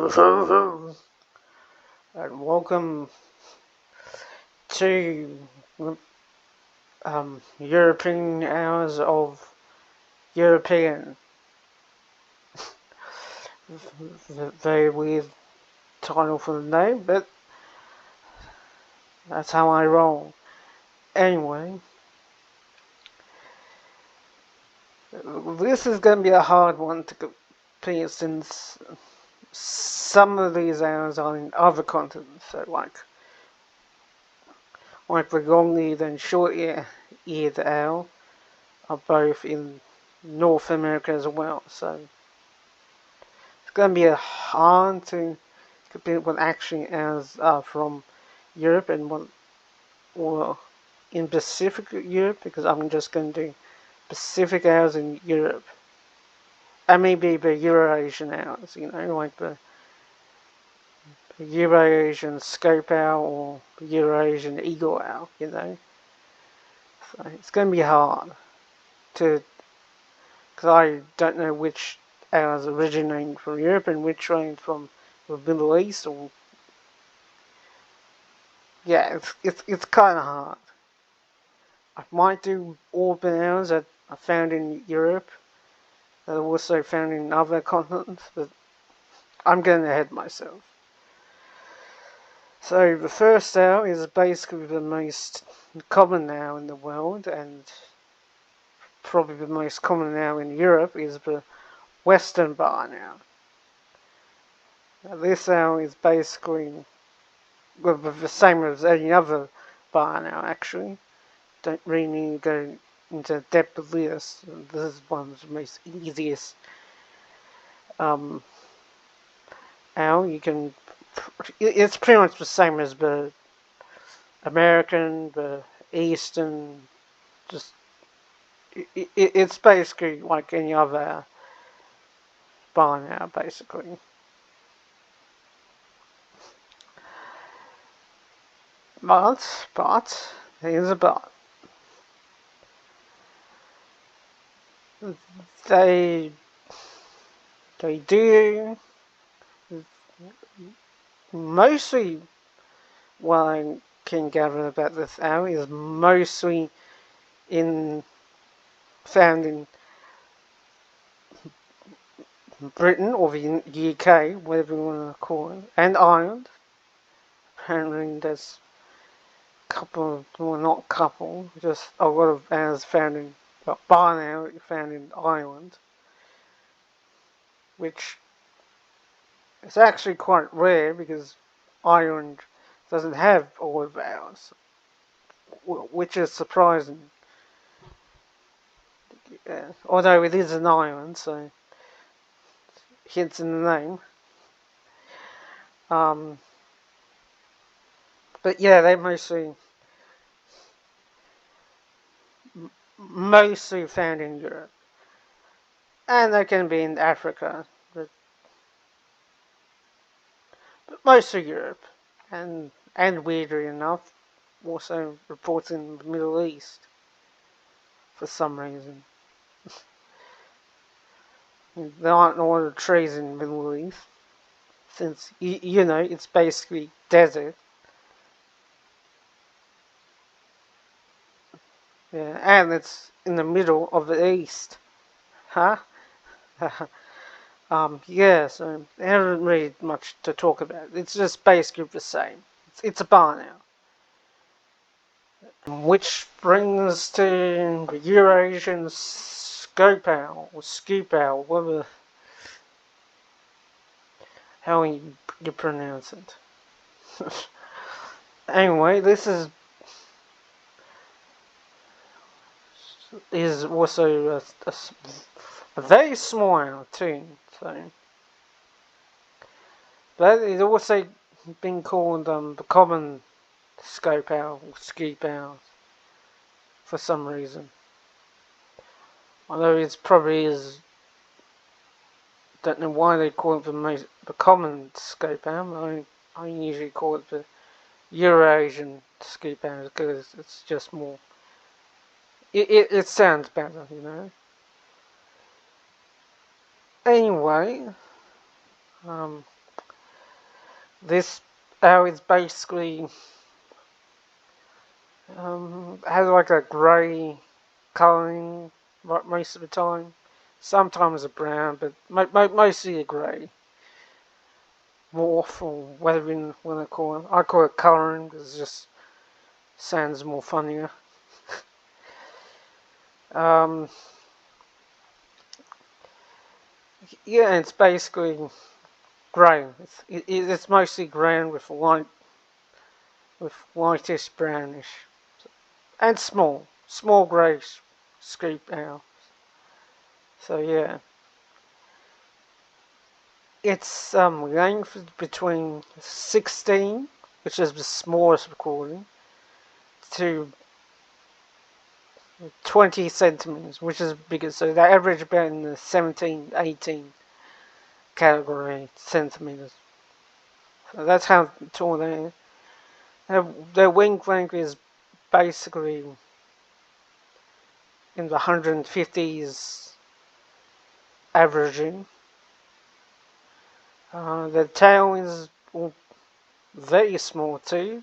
And welcome to European Hours of European. Very weird title for the name, but that's how I roll. Anyway, this is going to be a hard one to compete since some of these hours are in other continents, so like the long-eared and short-eared owl are both in North America as well, so it's going to be hard to compete with actually owls are from Europe and what, or in Pacific Europe, because I'm just going to do Pacific owls in Europe. And maybe the Eurasian owls, like the Eurasian scope owl or the Eurasian eagle owl, So it's going to be hard to, because I don't know which owls originate from Europe and which range from the Middle East, or yeah, it's kind of hard. I might do orphan owls that are found in Europe, that are also found in other continents, but I'm getting ahead of myself. So the first owl is basically the most common owl in the world, and probably the most common owl in Europe is the western barn owl. Now, this owl is basically the same as any other barn owl, actually. Don't really need to go into depth of this. This is one of the most easiest owl. You can, it's pretty much the same as the American, the Eastern, just it's basically like any other barn owl, basically. But here's a but. They do mostly, what I can gather about this owl is mostly found in Britain or the UK, whatever you want to call it, and Ireland. Apparently there's a couple, well not couple, just a lot of owls found in, barn owl found in Ireland, which is actually quite rare because Ireland doesn't have all of owls, which is surprising. Although it is an island, so hence in the name. But yeah, they mostly found in Europe, and they can be in Africa, but mostly Europe, and weirdly enough, also reports in the Middle East for some reason. There aren't a lot of trees in the Middle East, since it's basically desert. Yeah, and it's in the middle of the East. Huh? Yeah, so there isn't really much to talk about. It's just basically the same. It's a barn owl. Which brings to the Eurasian scope owl, or scoop owl, whatever, how you pronounce it. Anyway, this is also a very small owl too, so. But it's also been called the common scope owl, or scoop owl, for some reason. Although it probably is, don't know why they call it the common scope owl. I usually call it the Eurasian scoop owl because it's just more. It sounds better, Anyway, This owl is basically has like a grey colouring most of the time. Sometimes a brown, but mostly a grey. Morph or whatever you want to call it. I call it colouring because it just sounds more funnier. Um, yeah, it's basically grey. It's mostly grey with whitish brownish and small grey screep owl. So yeah, it's length between 16, which is the smallest recording, to 20 centimeters, which is bigger. So they average about in the 17, 18 category centimeters. So that's how tall they are. Their wing length is basically in the 150s averaging. The tail is very small too,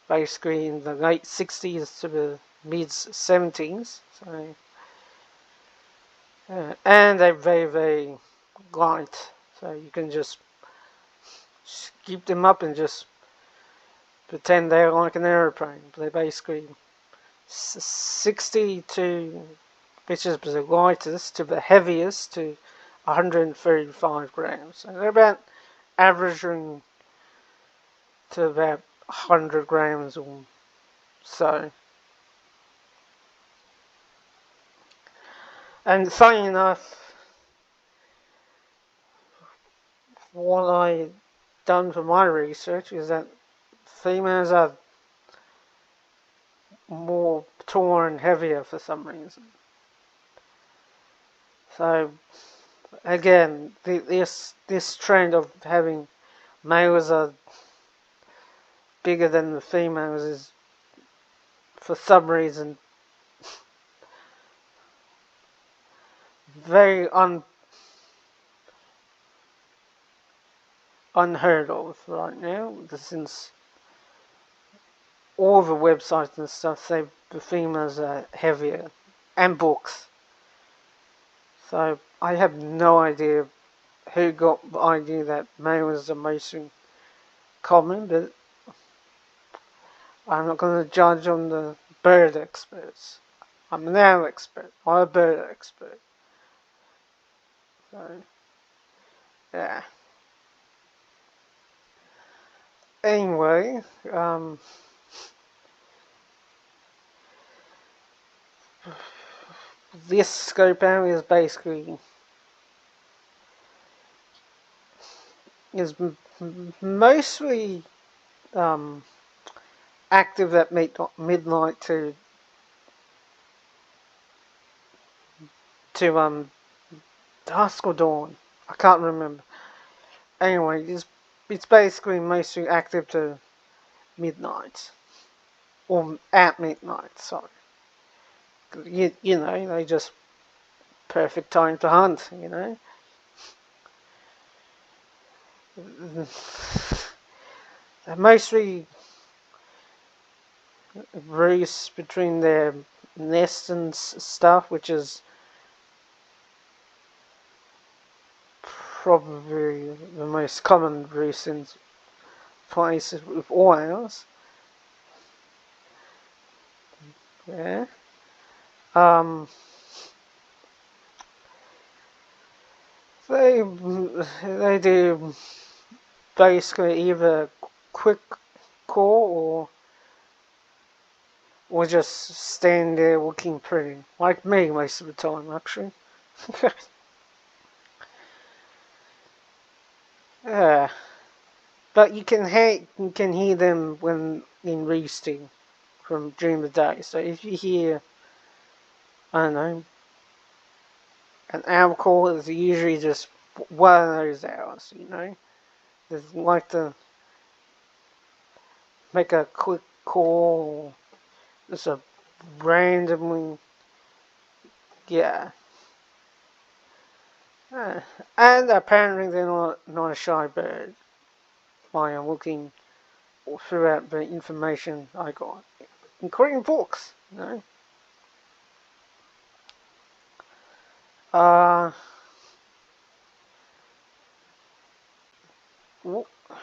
basically in the late 60s to the mid 70s. So, and they're very light, so you can just keep them up and just pretend they're like an aeroplane. They're basically 60 to, which is the lightest, to the heaviest, to 135 grams. So they're about averaging to about 100 grams or so. And funny enough, what I done for my research is that females are more taller and heavier for some reason. So again, this trend of having males are bigger than the females is for some reason very unheard of right now, since all the websites and stuff say the females are heavier, and books. So I have no idea who got the idea that males are mostly common, but I'm not going to judge on the bird experts. I'm an owl expert, I'm a bird expert. So, yeah. Anyway, this scope owl is basically mostly active at midnight to dusk or dawn. I can't remember. Anyway, it's basically mostly active to midnight or at midnight. Sorry, you know they just perfect time to hunt. You know. They mostly roost between their nest and stuff, which is probably the most common roosting places with all owls. Yeah. They do basically either quick call or just stand there looking pretty, like me most of the time actually. Yeah. But you can hear them when in roosting from during the day. So if you hear, I don't know, an owl call, is usually just one of those owls. You know, they like to make a quick call, or just a randomly, yeah. And apparently they're not a shy bird, by looking throughout the information I got, including books, you know.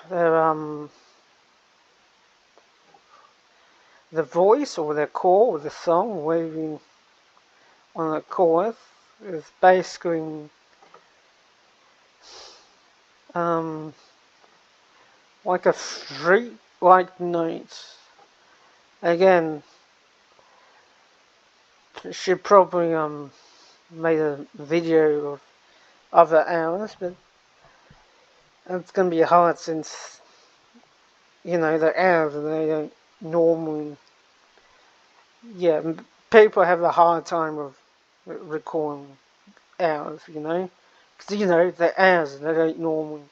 Their the voice or their call or the song, whatever you want to call it, is basically like a fruit-like note. Again, should probably made a video of other hours, but it's gonna be hard since you know the hours they don't normally. Yeah, people have a hard time of recording hours, you know, because you know the hours they don't normally.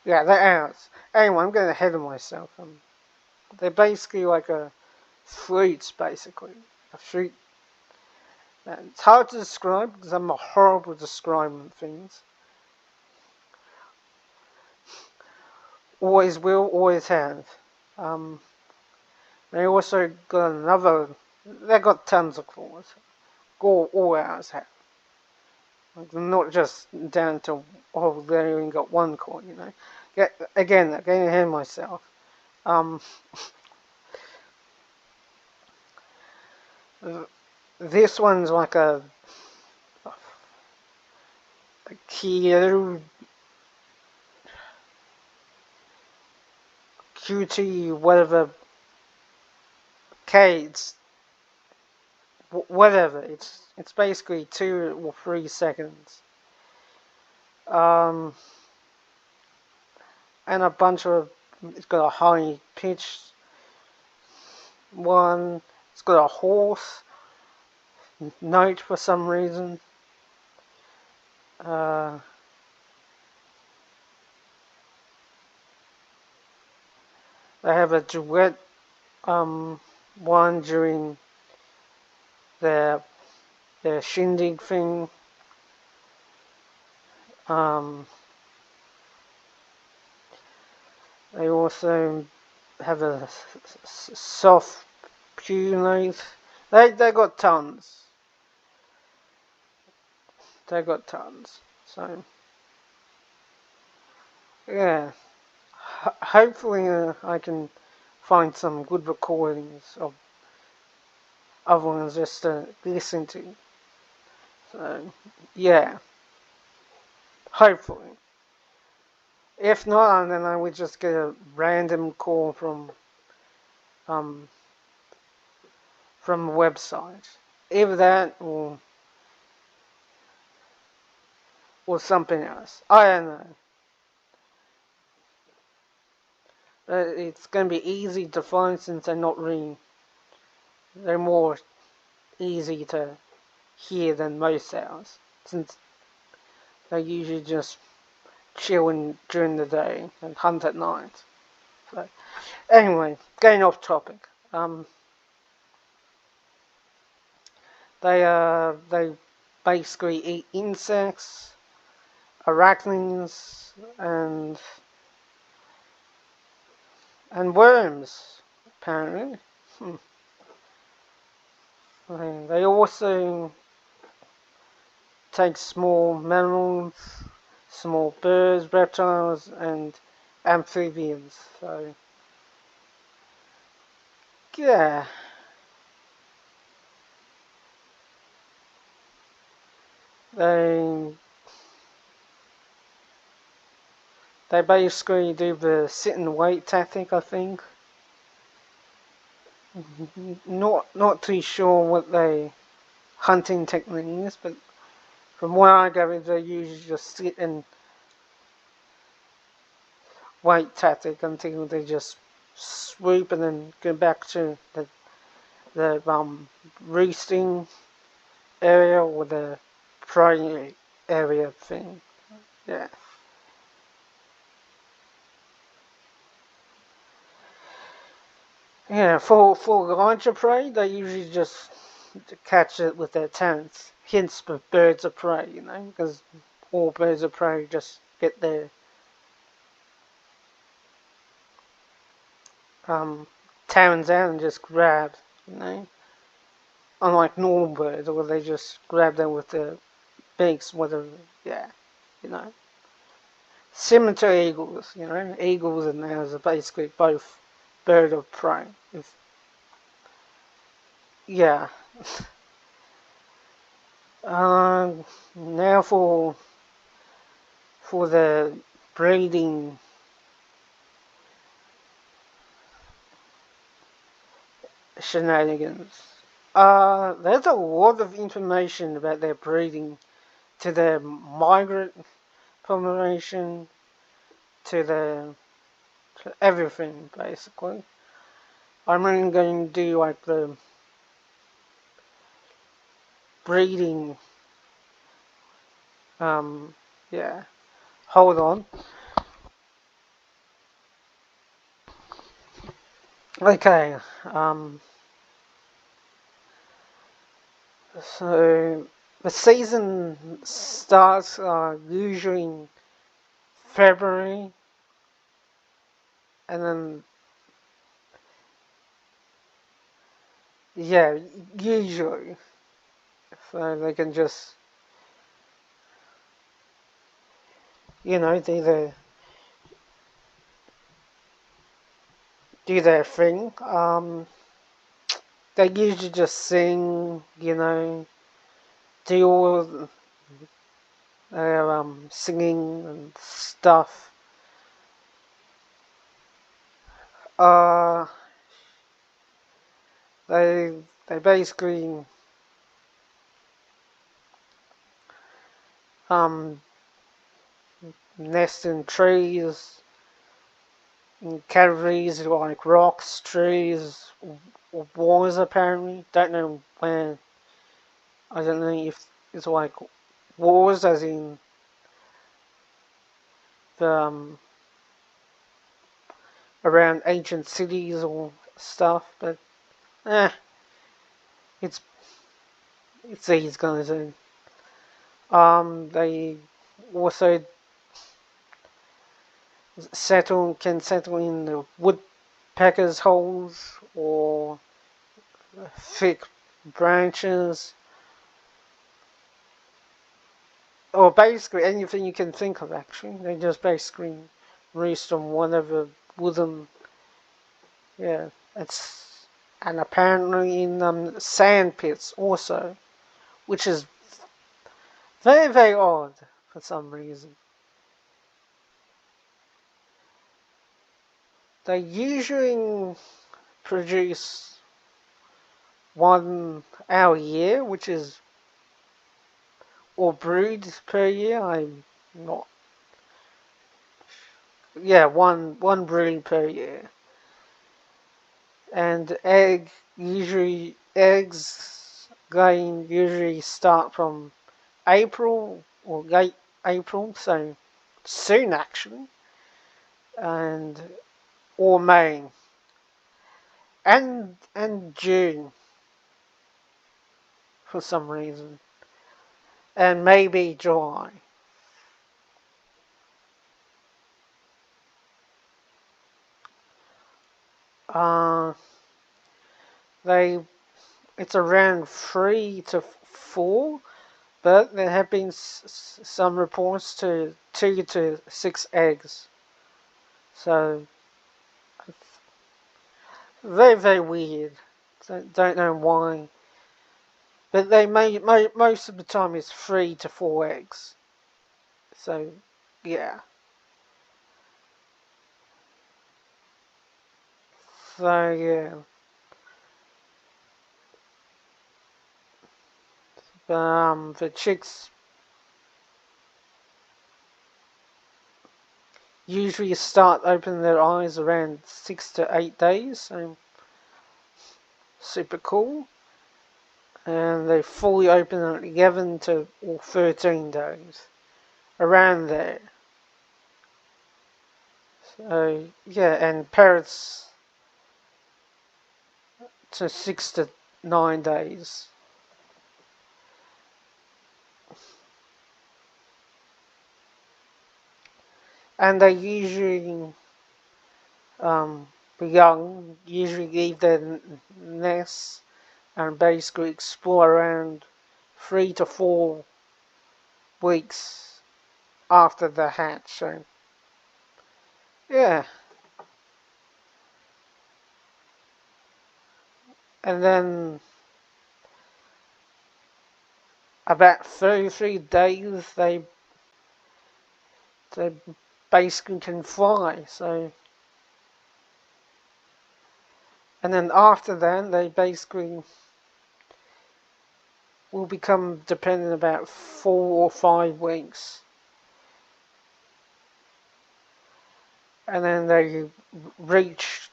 Yeah, the hours. Anyway, I'm getting ahead of myself. They're basically like a fruits, basically a fruit. It's hard to describe because I'm a horrible describing things. Always will, always have. They also got another. They got tons of claws. All ours have. Like, not just down to they only got one claw. You know. Again, getting ahead of myself. This one's like a QT whatever K. Whatever. It's basically 2 or 3 seconds. And a bunch of. It's got a high pitch one. It's got a hoarse note for some reason. They have a duet one during their shindig thing. They also have a soft pew note. They got tons. They got tons. So yeah, hopefully I can find some good recordings of other ones just to listen to. So yeah, hopefully. If not, then I would just get a random call from a website. Either that or something else. I don't know. It's going to be easy to find since they're not really. They're more easy to hear than most sounds, since they usually just chilling during the day and hunt at night. So, anyway, getting off topic. They basically eat insects, arachnids, and worms. Apparently, they also take small mammals, small birds, reptiles, and amphibians. So, yeah. They basically do the sit and wait tactic, I think. Not too sure what they hunting technique is, but from what I gather, they usually just sit and wait tactic until they just swoop and then go back to the roosting area or the prey area thing. Yeah. Yeah, for larger prey, they usually just catch it with their talons. Hence, the birds of prey, you know, because all birds of prey just get their talons out and just grab, you know, unlike normal birds, where they just grab them with their beaks, whether, yeah, you know. Similar to eagles, you know, eagles and owls are basically both bird of prey. Yeah. Now for the breeding shenanigans. There's a lot of information about their breeding, to their migrant population, to the to everything basically. I'm only going to do like the breeding. Yeah. Hold on. Okay. So the season starts usually in February, and then yeah, usually, so they can just, you know, do their thing. They usually just sing, you know, do all their singing and stuff. Uh, they basically um nest in trees, in categories like rocks, trees, or walls. Apparently, don't know where. I don't know if it's like wars, as in the around ancient cities or stuff, but eh, it's it's these guys. And they also can settle in the woodpeckers' holes or thick branches, or basically anything you can think of. Actually, they just basically roost on whatever wooden. Yeah, it's and apparently in sand pits also, which is very, very odd for some reason. They usually produce one our year, which is, or brood per year. I'm not. Yeah, one brood per year, and eggs going usually start from April or late April, so soon actually, and or May and June for some reason, and maybe July. Uh, they it's around 3 to 4, but there have been some reports to 2 to 6 eggs. So very, very weird. Don't know why, but they most of the time it's 3 to 4 eggs. So yeah. So yeah. The chicks usually start opening their eyes around 6 to 8 days. So super cool. And they fully open at 11 to or 13 days. Around there. So yeah, and parrots to 6 to 9 days. And they usually the young usually leave their nests and basically explore around 3 to 4 weeks after the hatch. So, yeah. And then about 33 days they basically can fly. So, and then after that they basically will become dependent about 4 or 5 weeks. And then they reach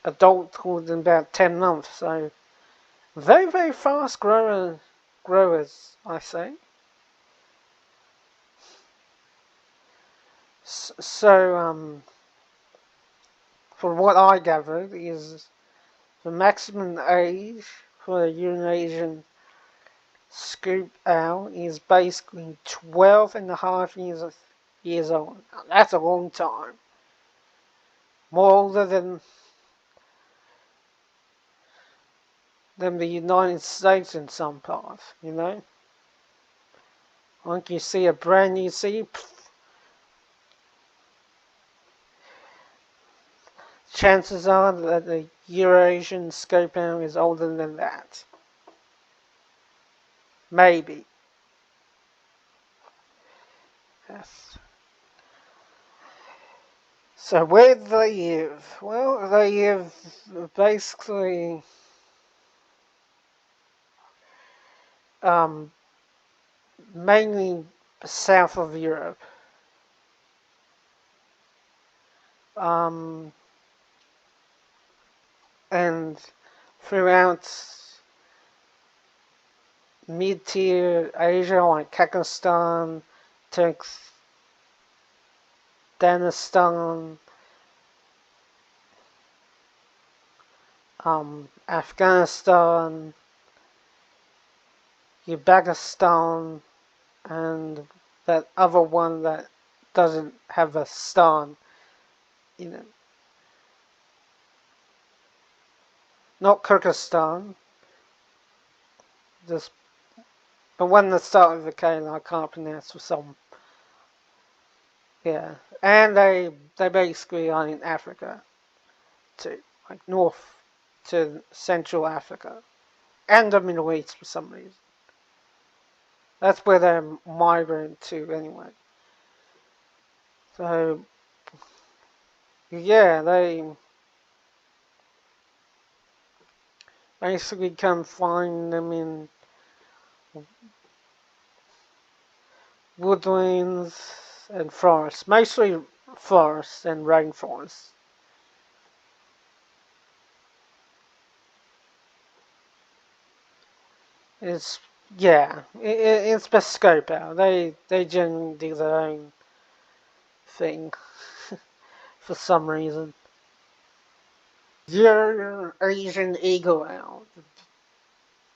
adulthood in about 10 months. So very, very fast growers, I say. So, from what I gathered, is the maximum age for a Eurasian scoop owl is basically 12 and a half years old. Now, that's a long time. More older than the United States in some parts, you know? Like you see a brand new sea, chances are that the Eurasian scope owl is older than that. Maybe. Yes. So where do they live? Well, they live basically mainly south of Europe. And throughout mid-tier Asia, like Kazakhstan, Turkmenistan, Afghanistan, Uzbekistan, and that other one that doesn't have a stan in it. Not Kyrgyzstan, just the one that started with a K and I can't pronounce for some. Yeah, and they basically are in Africa too, like north to Central Africa, and the Middle East for some reason. That's where they're migrating to anyway. So, yeah, they basically can find them in woodlands and forests, mostly forests and rainforests. It's it's the scope out. They generally do their own thing for some reason. Eurasian eagle owl,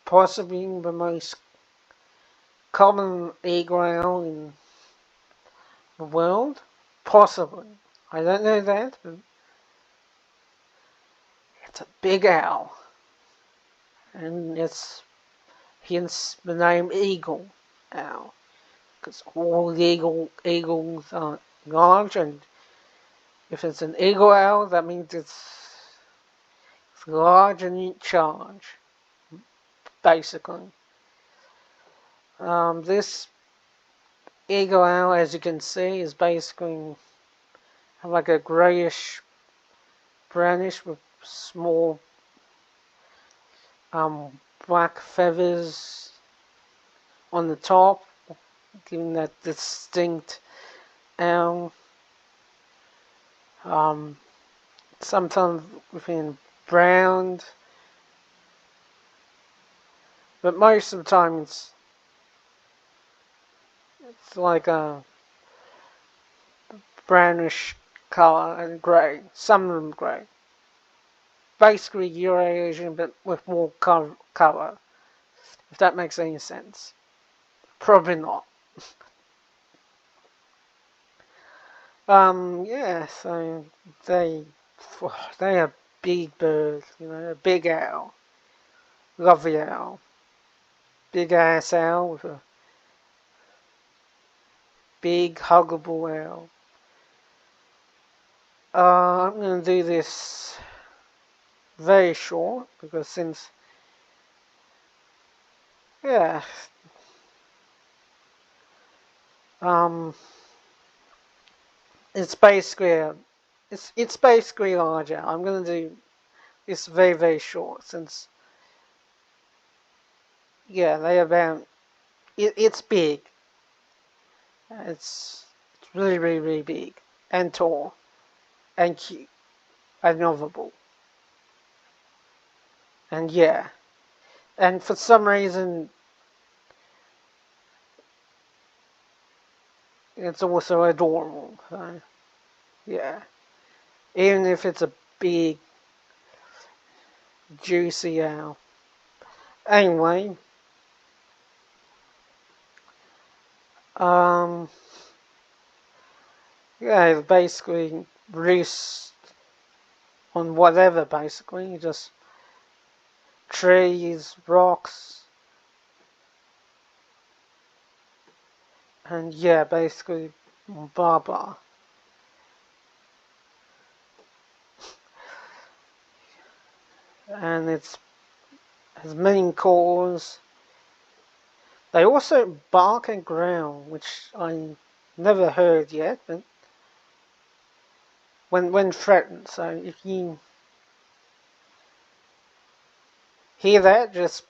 possibly the most common eagle owl in the world. Possibly, I don't know that, but it's a big owl, and it's hence the name eagle owl, because all eagles are large, and if it's an eagle owl, that means it's large and in charge, basically. This eagle owl, as you can see, is basically like a grayish brownish with small black feathers on the top, giving that distinct owl. Sometimes within brown, but most of the time it's like a brownish color and grey. Some of them grey. Basically Eurasian, but with more color. If that makes any sense. Probably not. Yeah, so they They are big birds, you know, a big owl, lovely owl, big ass owl with a big huggable owl. I'm going to do this very short because since, yeah, um, it's basically it's basically larger. I'm going to do this very short since, yeah, they about it's big. It's really big and tall and cute and lovable. And yeah, and for some reason, it's also adorable. So, yeah, even if it's a big, juicy owl. Anyway, um, yeah, basically roost on whatever. Basically, just trees, rocks, and yeah, basically blah blah. And it's has many calls. They also bark and growl, which I never heard yet, but when threatened. So if you hear that, just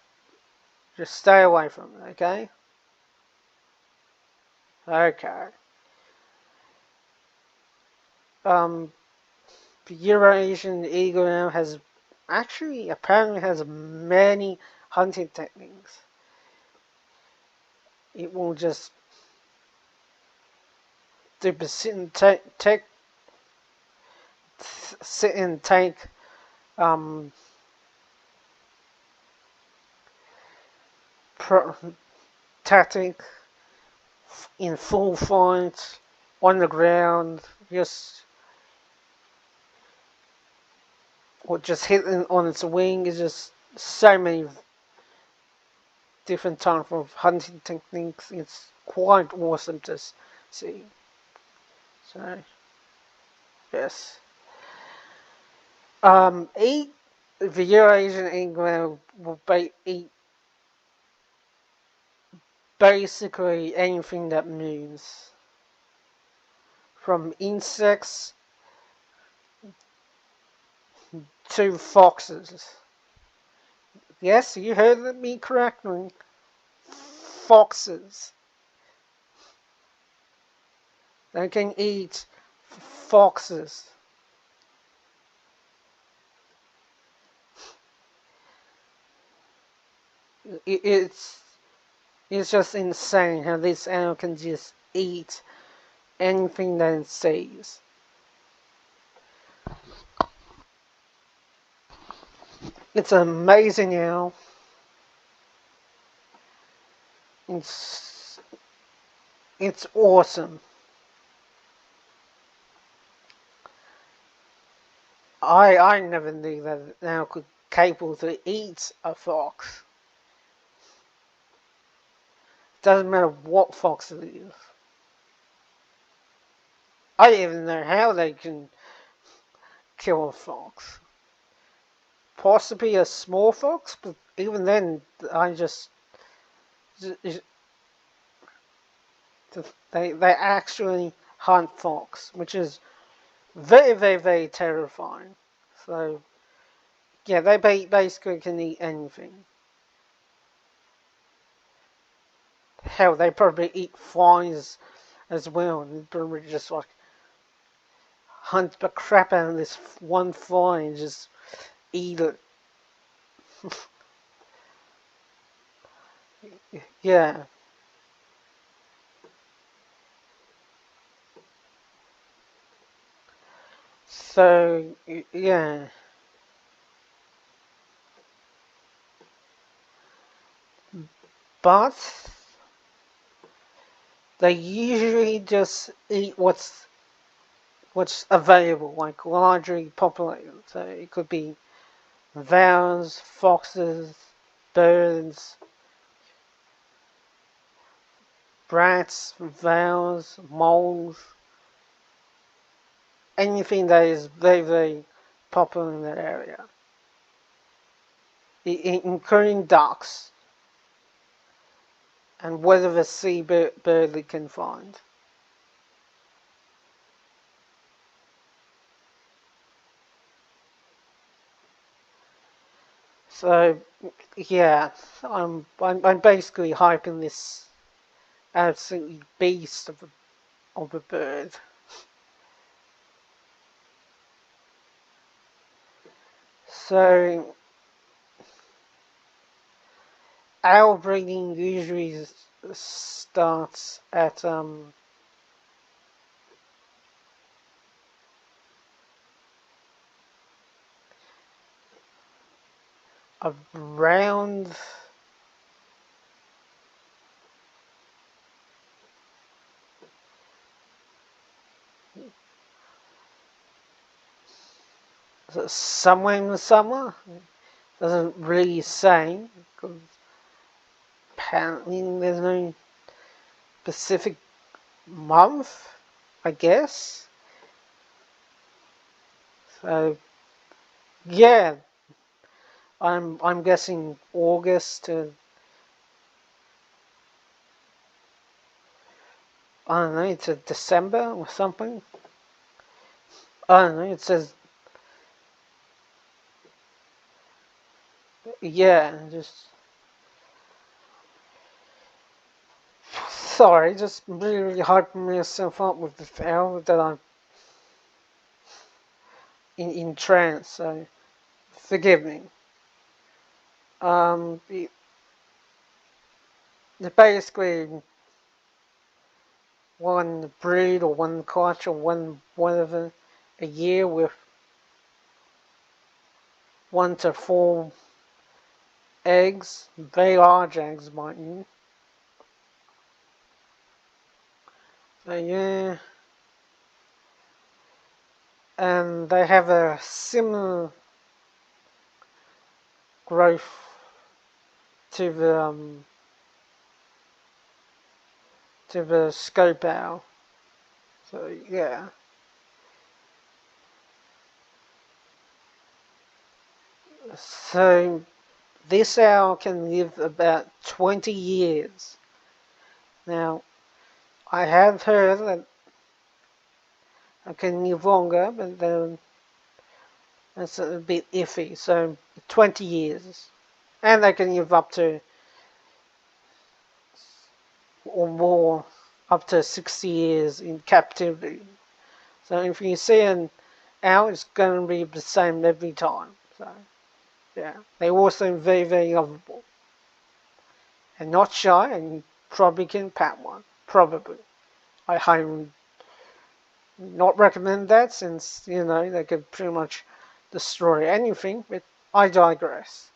stay away from it, okay? Okay. Um, the Eurasian eagle now has actually apparently has many hunting techniques. It will just sit and take um tactic in full flight on the ground, just or just hitting on its wing. Is just so many different types of hunting techniques. It's quite awesome to see. So yes, eat the Eurasian eagle will eat basically anything that moves, from insects to foxes. Yes, you heard me correctly. Foxes. They can eat foxes. It's just insane how this animal can just eat anything that it sees. It's an amazing animal. It's it's awesome. I never knew that an animal could capable to eat a fox. Doesn't matter what fox it is. I don't even know how they can kill a fox. Possibly a small fox, but even then, I just they actually hunt fox, which is very terrifying. So yeah, they basically can eat anything. Hell, they probably eat flies as well, and probably just like hunt the crap out of this one fly and just eat it. Yeah. So yeah, but they usually just eat what's available, like largely populated. So it could be vows, foxes, birds, rats, vows, moles, anything that is very, very popular in that area, including ducks and whatever seabird they can find. So yeah, I'm basically hyping this absolutely beast of a bird. So owl breeding usually starts at around somewhere in the summer. Doesn't really say, because apparently there's no specific month, I guess. So yeah, I'm guessing August to, I don't know, to December or something. I don't know. It says yeah, just sorry, just really hyping myself up with the fail that I'm in trance. So forgive me. Um, basically one breed or one clutch or one whatever a year with 1 to 4 eggs, very large eggs, mind you. So yeah, and they have a similar growth to the scope owl. So yeah. So this owl can live about 20 years. Now, I have heard that it can live longer, but then that's a bit iffy. So 20 years. And they can live up to, or more, up to 60 years in captivity. So if you see an owl, it's going to be the same every time. So yeah, they're also very, very lovable. And not shy, and you probably can pat one. Probably. I highly not recommend that, since, they could pretty much destroy anything, but I digress.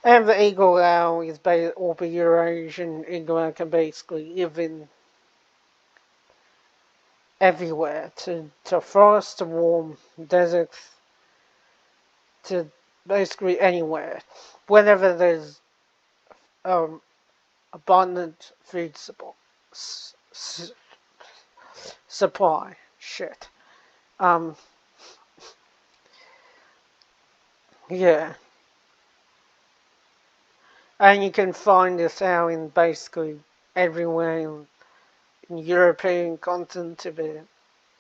And the eagle owl is or the Eurasian eagle owl can basically live in everywhere, to forest, to warm deserts, to basically anywhere, whenever there's um, abundant food supply. Shit. Um, yeah. And you can find this owl in basically everywhere in European continent to the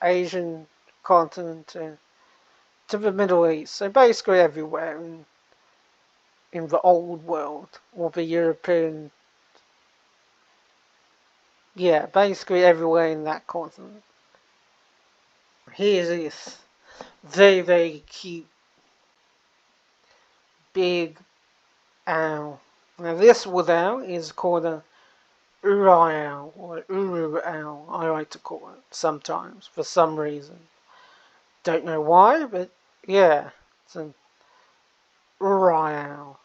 Asian continent to the Middle East. So basically everywhere in the old world, or the European, yeah, basically everywhere in that continent. Here's this very, very cute big owl. Now this wood owl is called a Uri owl, or Uru owl, I like to call it sometimes, for some reason. Don't know why, but yeah, it's an Uri owl.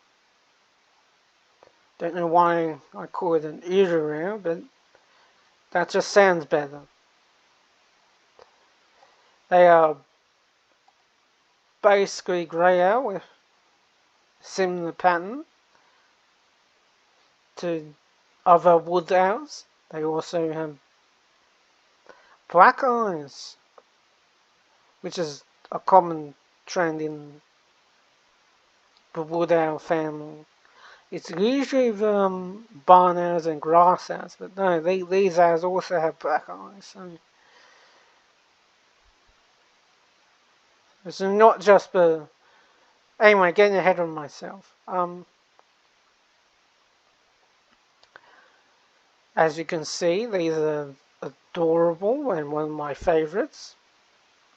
Don't know why I call it an Uru owl, but That just sounds better. They are basically grey owl with similar pattern to other wood owls. They also have black eyes, which is a common trend in the wood owl family. It's usually the barn owls and grass owls, but no, these owls also have black eyes. So it's not just the... Anyway, getting ahead of myself. As you can see, these are adorable and one of my favorites.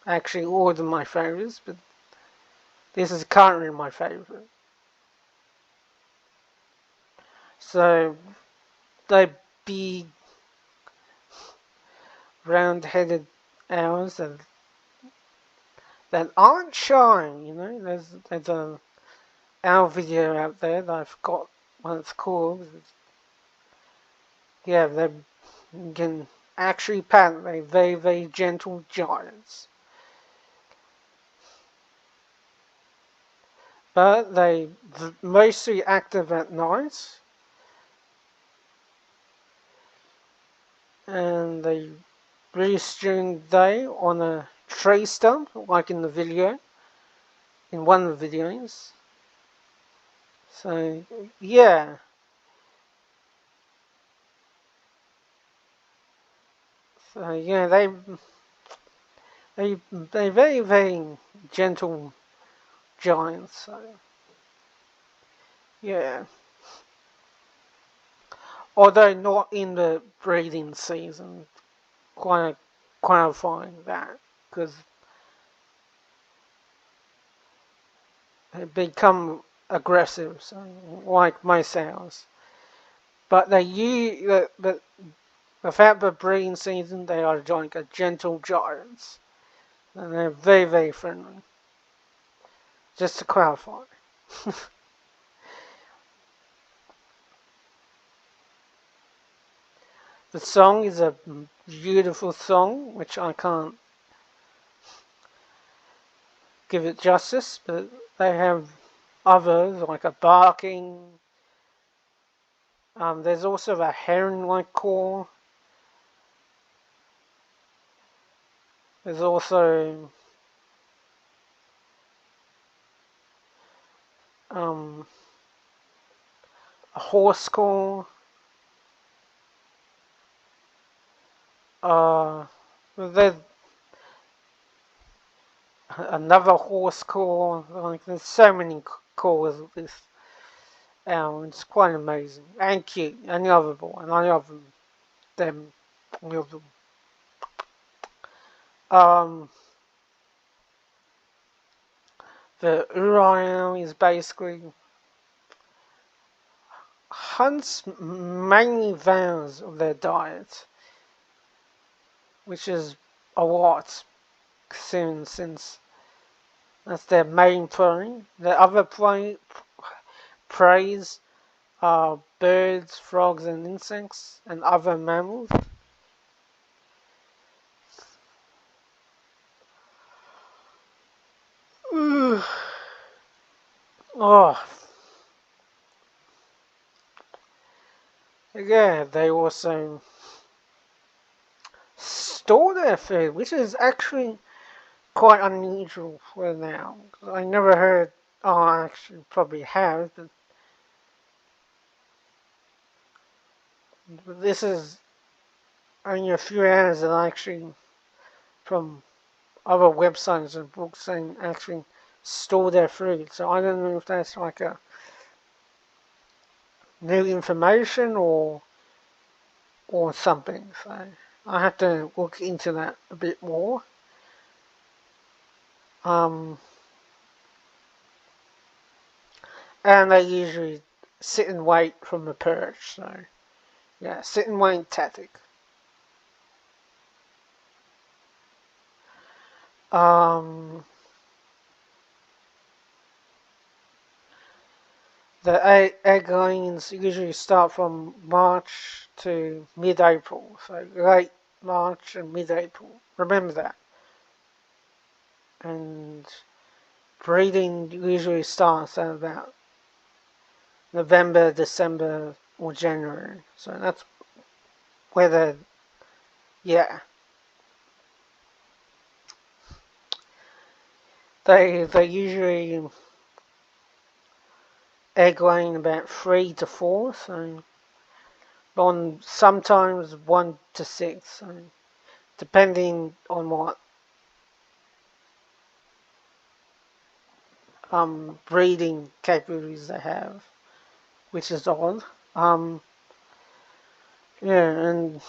Actually, all of my favorites, but this is currently my favorite. So, they big, round-headed owls that aren't shy, you know. There's a owl video out there that I forgot what it's called. Yeah, they can actually pattern. They're very, very gentle giants. But they're mostly active at night. And they roost during the day on a tree stump, like in the video, in one of the videos. So, yeah. So, yeah, they're very, very gentle giants. So, yeah. Although not in the breeding season, quite clarifying that, because they become aggressive, so, like most owls. But without the breeding season, they are like a gentle giants. And they're very, very friendly. Just to clarify. The song is a beautiful song, which I can't give it justice, but they have others, like a barking. There's also a heron-like call. There's also a horse call. There's another horse call. Like, there's so many calls of this owl. It's quite amazing and cute and lovable, and I love them. Love them. The Eurasian is basically hunts mainly variants of their diet, which is a lot soon since that's their main prey. The other preys are birds, frogs, and insects, and other mammals. Oh, yeah, they also store their food, which is actually quite unusual for now. I never heard. Oh, I actually probably have, but this is only a few hours that I actually, from other websites and books, and actually store their food. So I don't know if that's like a new information or something. So I have to look into that a bit more. And they usually sit and wait from the perch. So yeah, sit and wait tactic. Um, The egg layings usually start from March to mid-April, so late March and mid-April. Remember that. And breeding usually starts at about November, December, or January. So that's where yeah. They usually egg laying about 3 to 4, so on sometimes 1 to 6, so depending on what breeding capabilities they have, which is odd. Yeah, and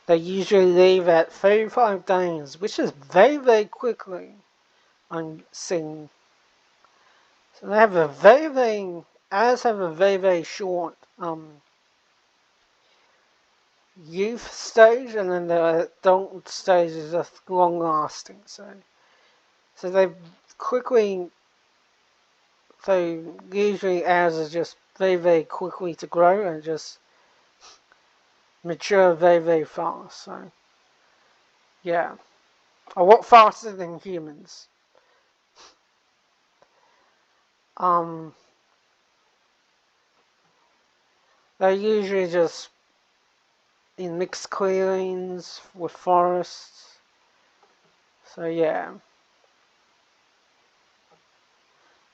they usually leave at 35 days, which is very, very quickly, I'm seeing. So they have a very, very, ours have a very, very short youth stage, and then the adult stage is just long lasting. So they quickly, so usually ours is just very, very quickly to grow and just mature very, very fast. So yeah, a lot faster than humans. Um, they're usually just in mixed clearings with forests. So yeah.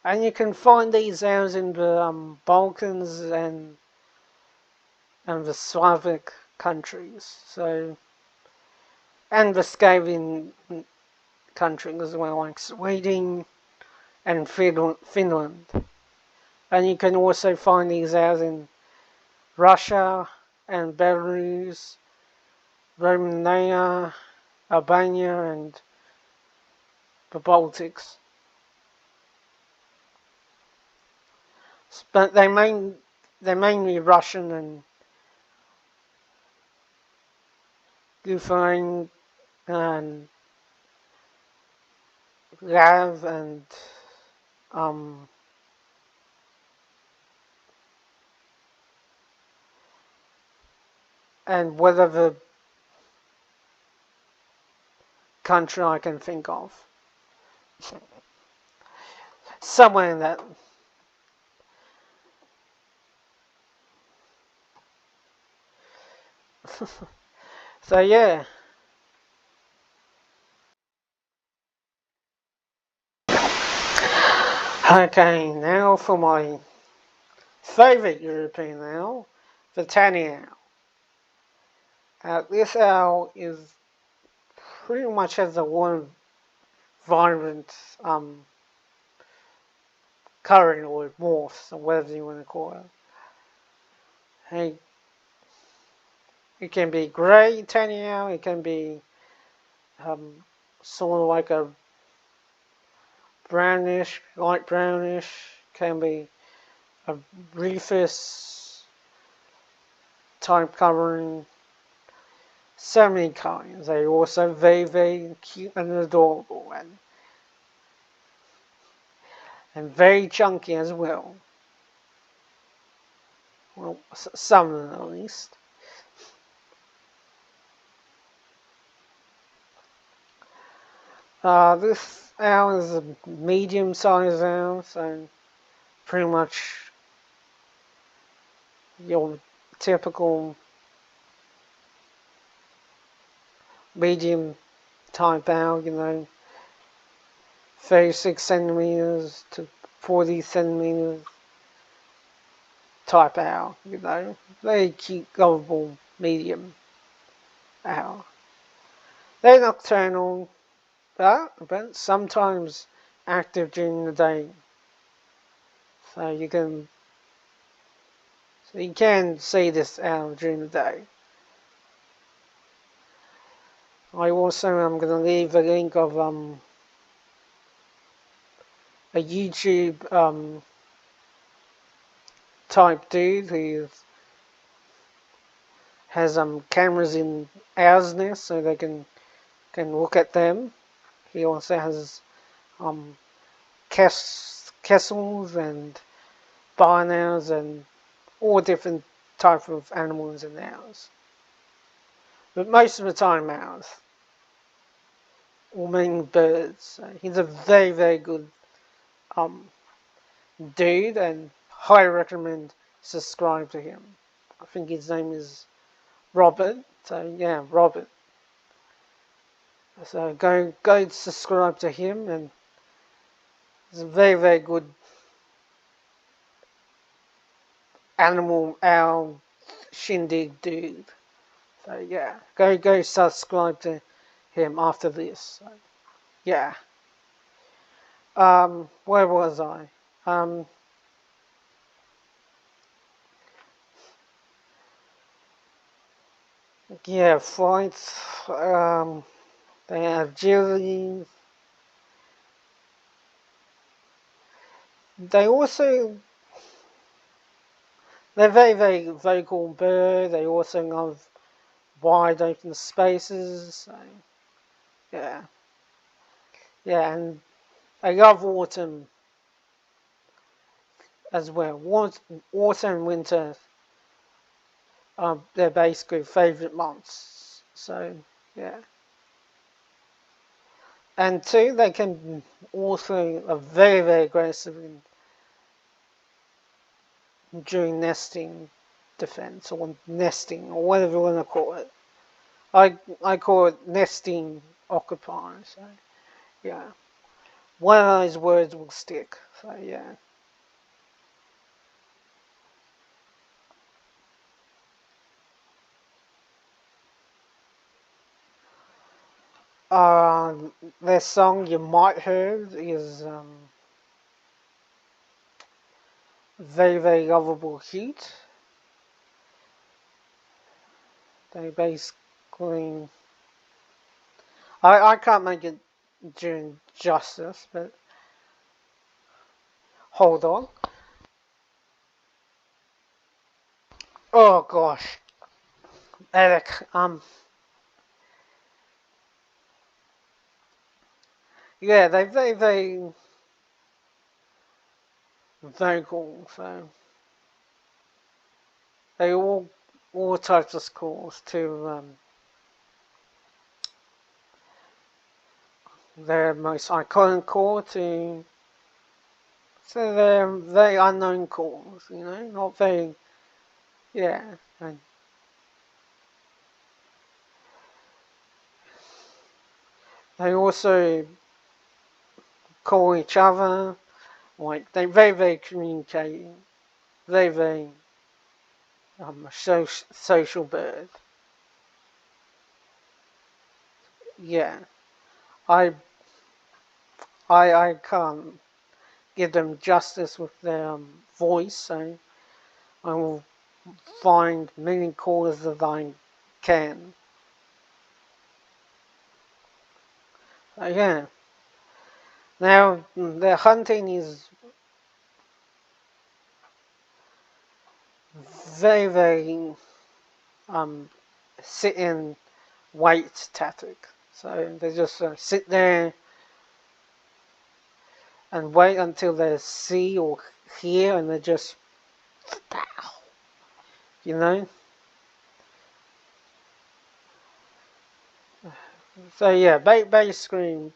And you can find these owls in the Balkans and the Slavic countries. So and the Scandinavian countries as well, like Sweden and Finland. And you can also find these owls in Russia and Belarus, Romania, Albania, and the Baltics. But they're mainly Russian and Lithuanian and Lav um, and whatever country I can think of. Somewhere in that. So yeah. Okay, now for my favourite European owl, the tawny owl. This owl is pretty much has a one vibrant colouring or morphs or whatever you want to call it. Hey, it can be grey tawny owl, it can be sort of like a brownish, light brownish, can be a rufous type colouring. So many kinds. They're also very, very cute and adorable and very chunky as well. Well, some of them at least. This owl is a medium-sized owl, so pretty much your typical medium type owl, 36 centimeters to 40 centimeters type owl, very cute, lovable medium owl. They're nocturnal, but sometimes active during the day. So you can see this owl during the day. I also am going to leave a link of a YouTube type dude who has cameras in owls' nests so they can look at them. He also has um, kessels and barn owls and all different type of animals and owls. But most of the time owls, or mainly birds. So he's a very, very good um, dude, and highly recommend subscribe to him. I think his name is Robert. So yeah, Robert. So go subscribe to him, and he's a very, very good animal owl shindig dude. So yeah, go subscribe to him after this. So, yeah. Where was I? Yeah, flights. They have agility. They also they're very, very vocal bird. They also love wide open spaces. So, yeah, yeah, and I love autumn as well. Autumn and winter are their basically favourite months. So yeah, and two, they can also are very, very aggressive during nesting defense or nesting or whatever you want to call it. I call it nesting occupier. So yeah, one of those words will stick. So yeah. Their song you might heard is very, very lovable heat. They basically I can't make it doing justice, but hold on. Oh gosh, Eric. Yeah, they very, very vocal, so they all types of schools to their most iconic call to they're very unknown calls, you know, not very yeah. And they also call each other, like they very, very communicating, very, very social bird. Yeah, I I can't give them justice with their voice, so I will find many callers that I can. Yeah. Now their hunting is very, very um sit and wait tactic. So they just sit there and wait until they see or hear, and they just, you know. So yeah, basically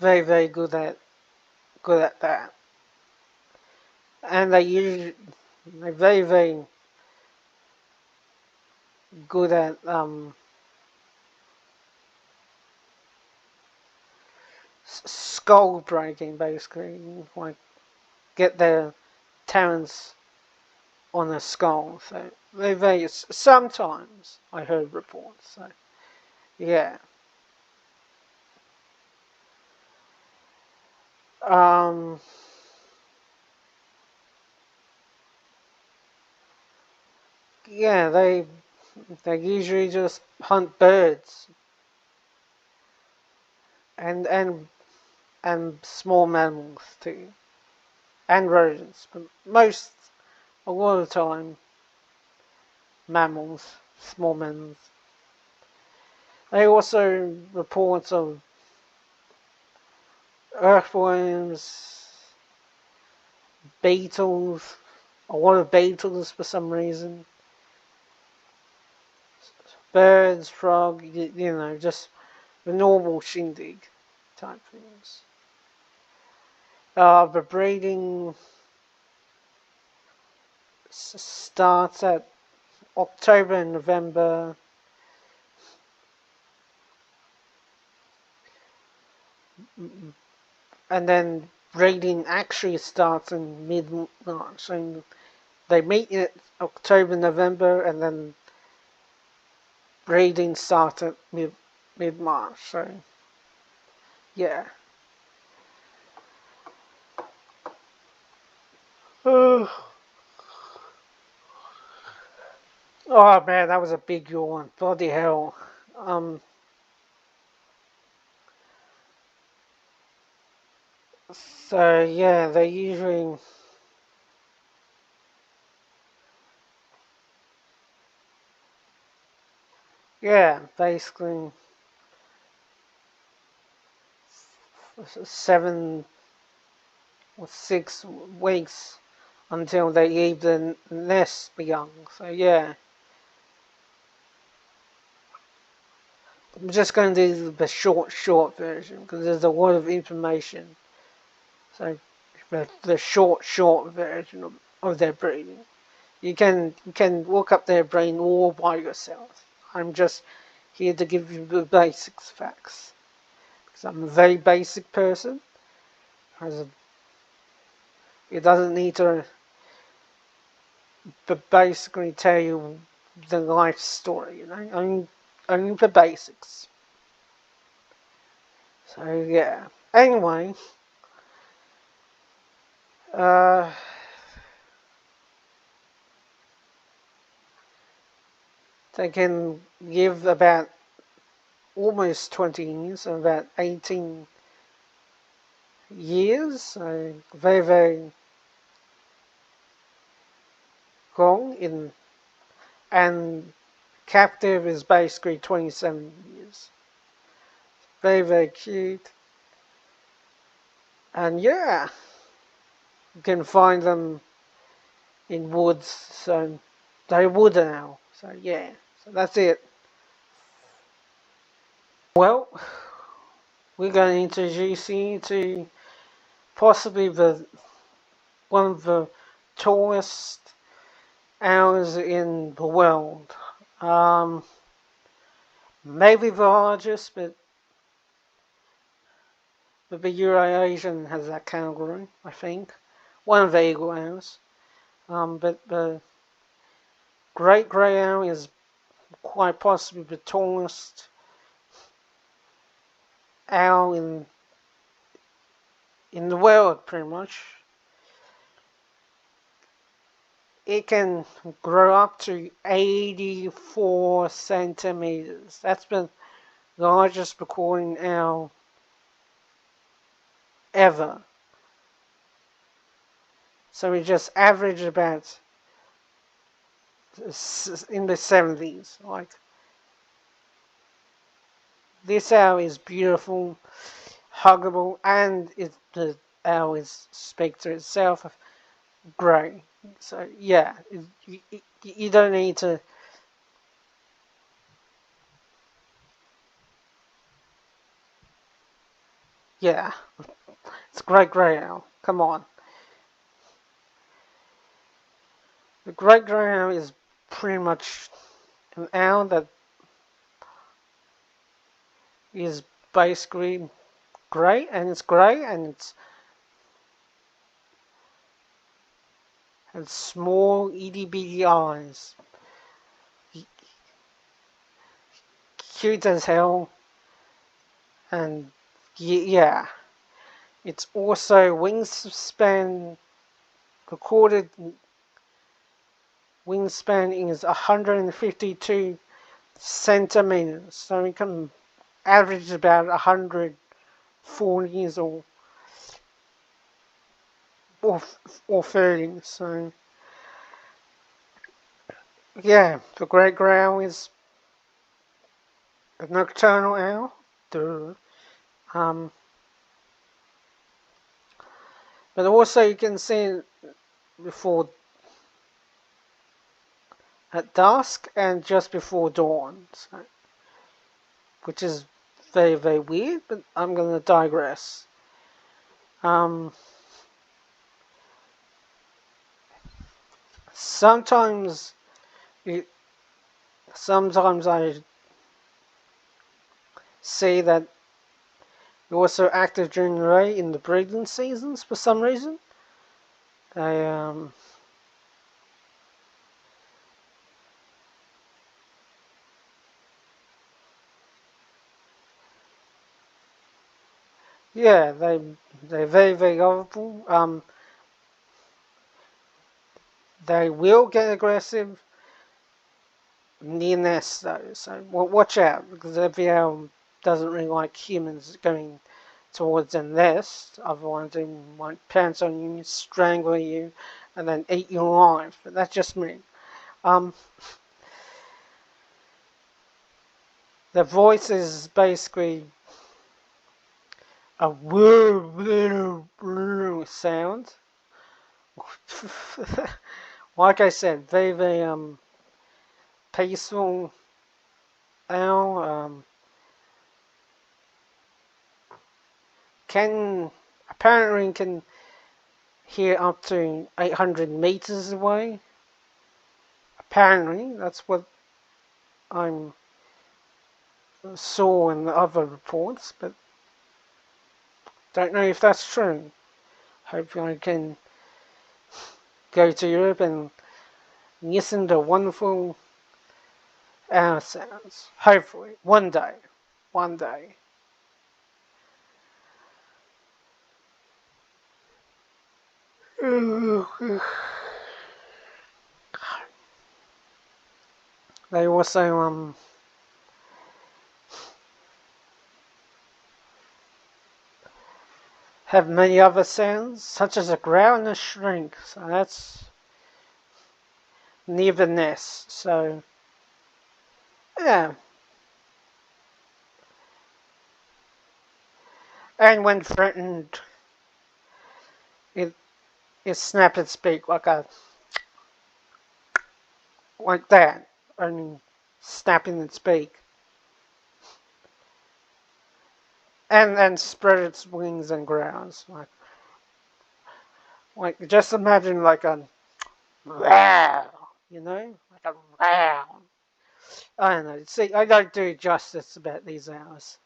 very, very good at that, and they're very, very good at skull breaking, basically, like get their talons on a skull. So they very sometimes I heard reports. So yeah, um, yeah, they usually just hunt birds and and small mammals too, and rodents, but a lot of the time mammals, small mammals. They also reports of earthworms, beetles, a lot of beetles for some reason, birds, frog, you know, just the normal shindig type things. The breeding starts at October and November. And then breeding actually starts in mid-March. So they meet in October, November, and then breeding starts at mid-March. So yeah. Oh man, that was a big yawn. Bloody hell. So yeah, they usually basically 7 or 6 weeks until they leave the nest young. So yeah. I'm just going to do the short version because there's a lot of information. So the short version of their breeding. You can look up their brain all by yourself. I'm just here to give you the basics facts because I'm a very basic person. It doesn't need to basically tell you the life story, you know. Only the basics. So yeah. Anyway, they can give about almost 20 years, so about 18 years, so very, very long and captive is basically 27 years. Very, very cute. And yeah, you can find them in woods, so they're wood now. So yeah, so that's it. Well, we're going to introduce you to possibly one of the tallest owls in the world. Maybe the largest, but the Eurasian has that category, I think. One of the eagle owls. But the great grey owl is quite possibly the tallest owl in the world, pretty much. It can grow up to 84 centimeters. That's the largest recording owl ever. So we just average about in the 70s. Like, this owl is beautiful, huggable, and the owl is speaks to itself grey. So yeah, you don't need to. Yeah, it's a great grey owl. Come on, the great grey owl is pretty much an owl that is basically grey, and it's grey, and it's has small itty bitty eyes, cute as hell, and yeah, it's also wingspan recorded wingspan is 152 centimeters, so we can average about 140s or 30. So yeah, the great grey owl is a nocturnal owl. Duh. Um, but also you can see it before at dusk and just before dawn, so, which is very, very weird, but I'm going to digress. Um, sometimes, sometimes I see that you're also active during the day in the breeding seasons for some reason. They, yeah, they're very, very lovable. They will get aggressive near nest though, so watch out because every owl doesn't really like humans going towards the nest. Otherwise, they might pounce on you, strangle you, and then eat you alive. But that's just me. Um, the voice is basically a sound. Like I said, very, very peaceful owl. Can apparently can hear up to 800 meters away. Apparently, that's what I saw in the other reports, but don't know if that's true. Hopefully, I can go to Europe and listen to wonderful owl sounds. Hopefully, one day. One day. They also have many other sounds, such as a growl and a shriek. So that's near the nest. So yeah, and when threatened, it it snaps its beak like that, only snapping its beak, and spread its wings and growls like just imagine like a wow, like a wow. I don't know. See, I don't do justice about these hours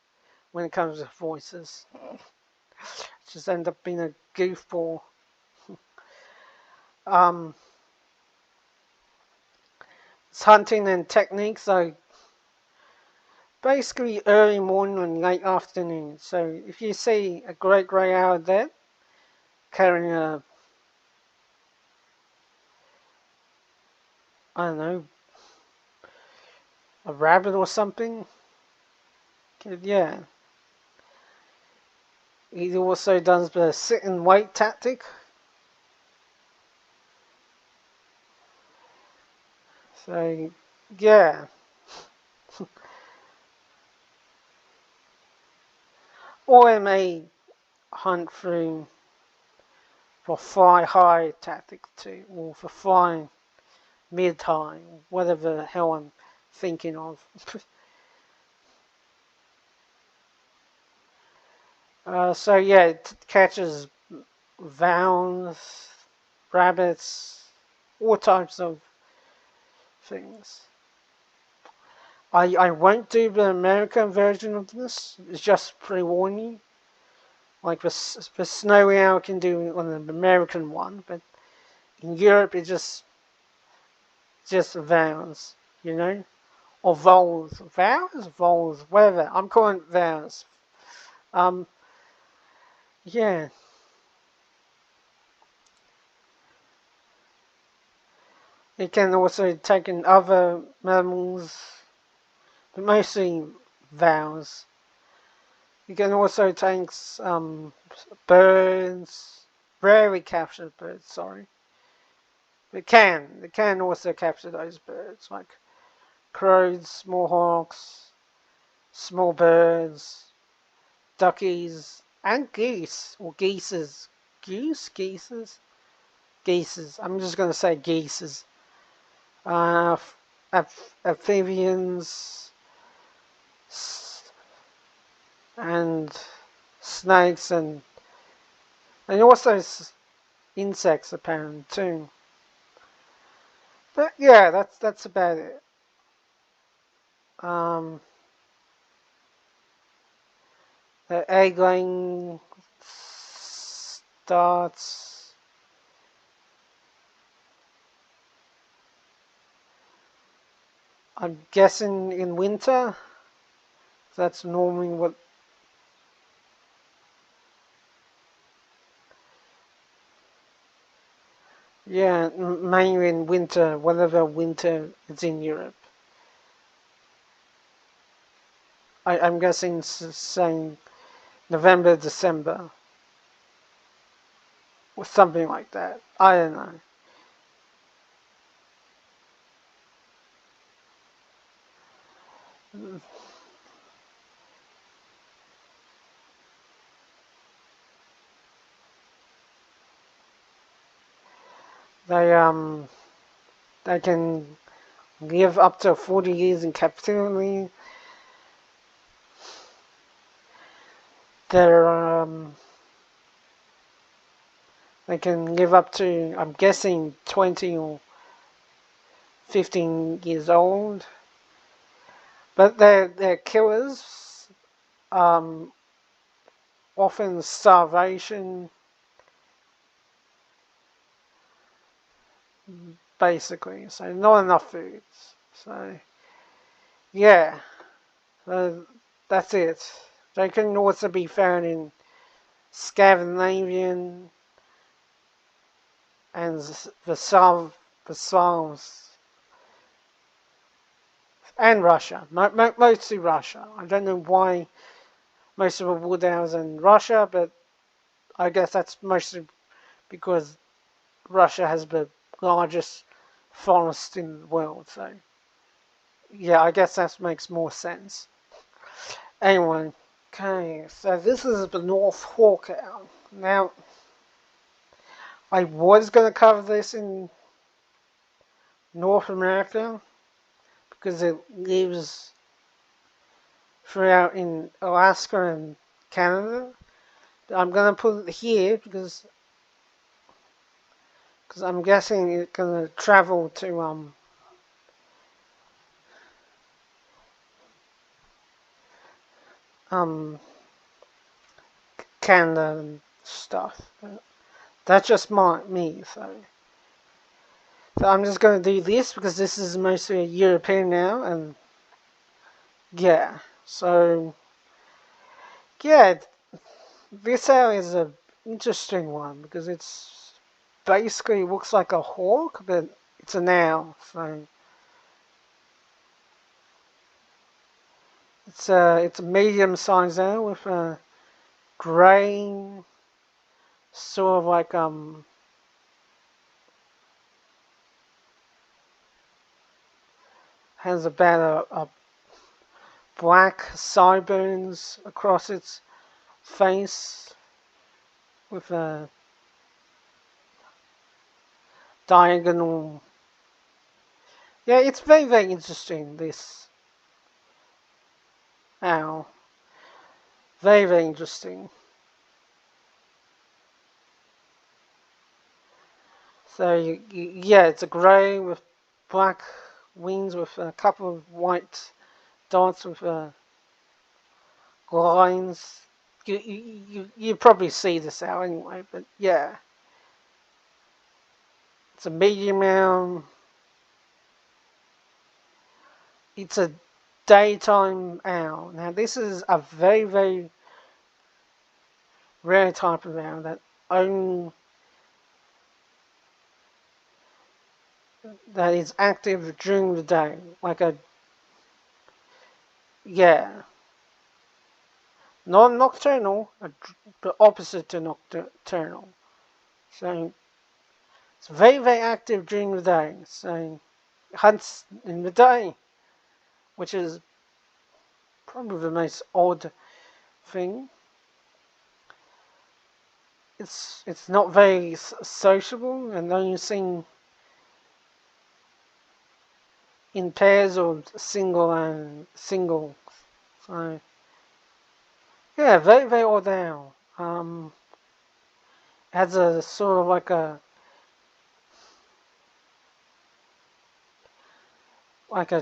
when it comes to voices. Just end up being a goofball. Um, it's hunting and techniques. So basically early morning and late afternoon. So if you see a great grey owl there carrying I don't know, a rabbit or something, yeah. He also does the sit and wait tactic. So yeah. Or I may hunt through for fly high tactic too, or for flying mid high, whatever the hell I'm thinking of. So yeah, it catches vowns, rabbits, all types of things. I won't do the American version of this. It's just pre-warning. Like the snowy owl can do on the American one, but in Europe it's just vowels, or voles, whatever. I'm calling it vowels. Um, yeah. It can also take in other mammals, but mostly vowels. You can also take birds, rarely captured birds, sorry. They can also capture those birds, like crows, small hawks, small birds, duckies, and geese, or geeses. Geeses? Geeses. I'm just going to say geeses. Amphibians, and snakes, and also insects apparently too. But yeah, that's about it. Um, the egg laying starts. I'm guessing in winter. That's normally what. Yeah, mainly in winter, whatever winter is in Europe. I'm guessing saying November, December, or something like that. I don't know. They they can live up to 40 years in captivity. They're they can live up to, I'm guessing, 20 or 15 years old. But they're killers. Um, Often starvation, basically. So not enough food. So yeah, that's it. They can also be found in Scandinavian and the Psalms, and Russia. Mostly Russia. I don't know why most of the wood owls in Russia, but I guess that's mostly because Russia has the largest forest in the world. So yeah, I guess that makes more sense. Anyway, okay, so this is the North Hawk owl. Now, I was going to cover this in North America because it lives throughout in Alaska and Canada. I'm going to put it here because I'm guessing it's going to travel to um Canada and stuff. But that's just me, so I'm just going to do this because this is mostly a European now, and yeah, so yeah, this owl is a interesting one because it's basically looks like a hawk, but it's an owl. So it's a medium-sized owl with a grey, sort of like has about a black sideburns across its face with a diagonal. Yeah, it's very interesting. This owl, very interesting. So yeah, it's a grey with black wings with a couple of white dots with lines. You probably see this owl anyway, but yeah, it's a medium owl. It's a daytime owl. Now this is a very rare type of owl that only that is active during the day, like a yeah, not nocturnal, the opposite to nocturnal. So it's very active during the day. So it hunts in the day, which is probably the most odd thing. It's not very sociable, and only seen in pairs or single. So yeah, very very odd owl. Has a sort of like a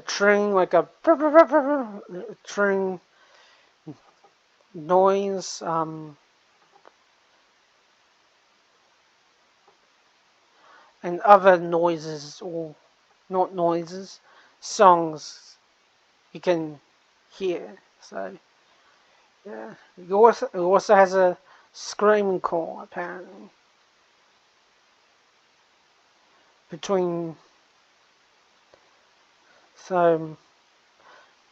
tring, like a tring noise. And other noises, or not noises, songs you can hear. So yeah, it also has a screaming call apparently between. So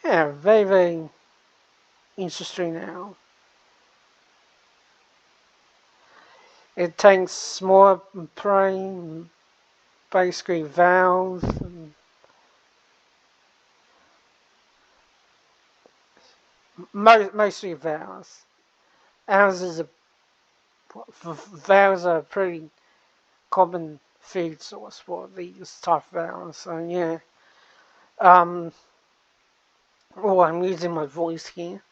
yeah, very very interesting now. It takes more prey, basically vowels, mostly vowels. Ours is a vowels are a pretty common food source for these type of vowels. So yeah. Um, oh, I'm using my voice here.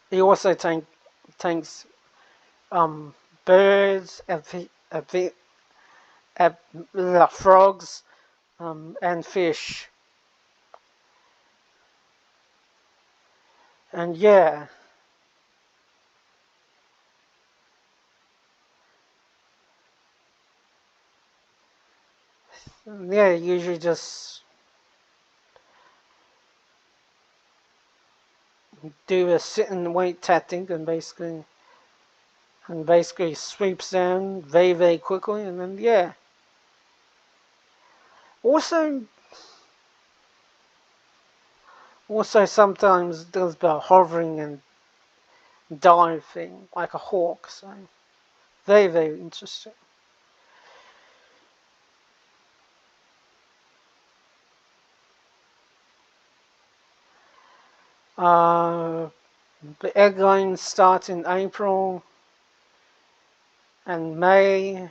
He also takes birds, frogs, and fish. And yeah, yeah, usually just do a sit and wait tactic and basically sweeps down very very quickly, and then yeah. Also, sometimes does the hovering and dive thing like a hawk. So very very interesting. Uh, the egg line starts in April and May.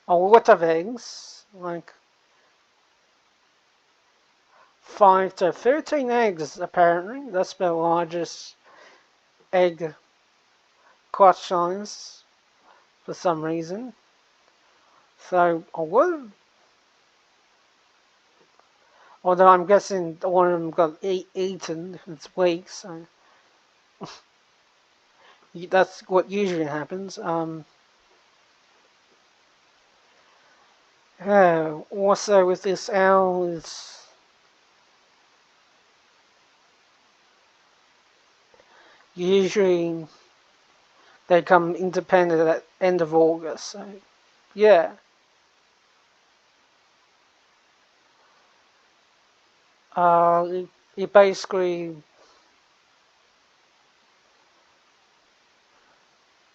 A lot of eggs, like 5 to 13 eggs apparently. That's the largest egg clutch size for some reason. So a lot, although I'm guessing one of them got eaten this week, so that's what usually happens. Yeah, also with this owl is usually they come independent at end of August. So yeah, it basically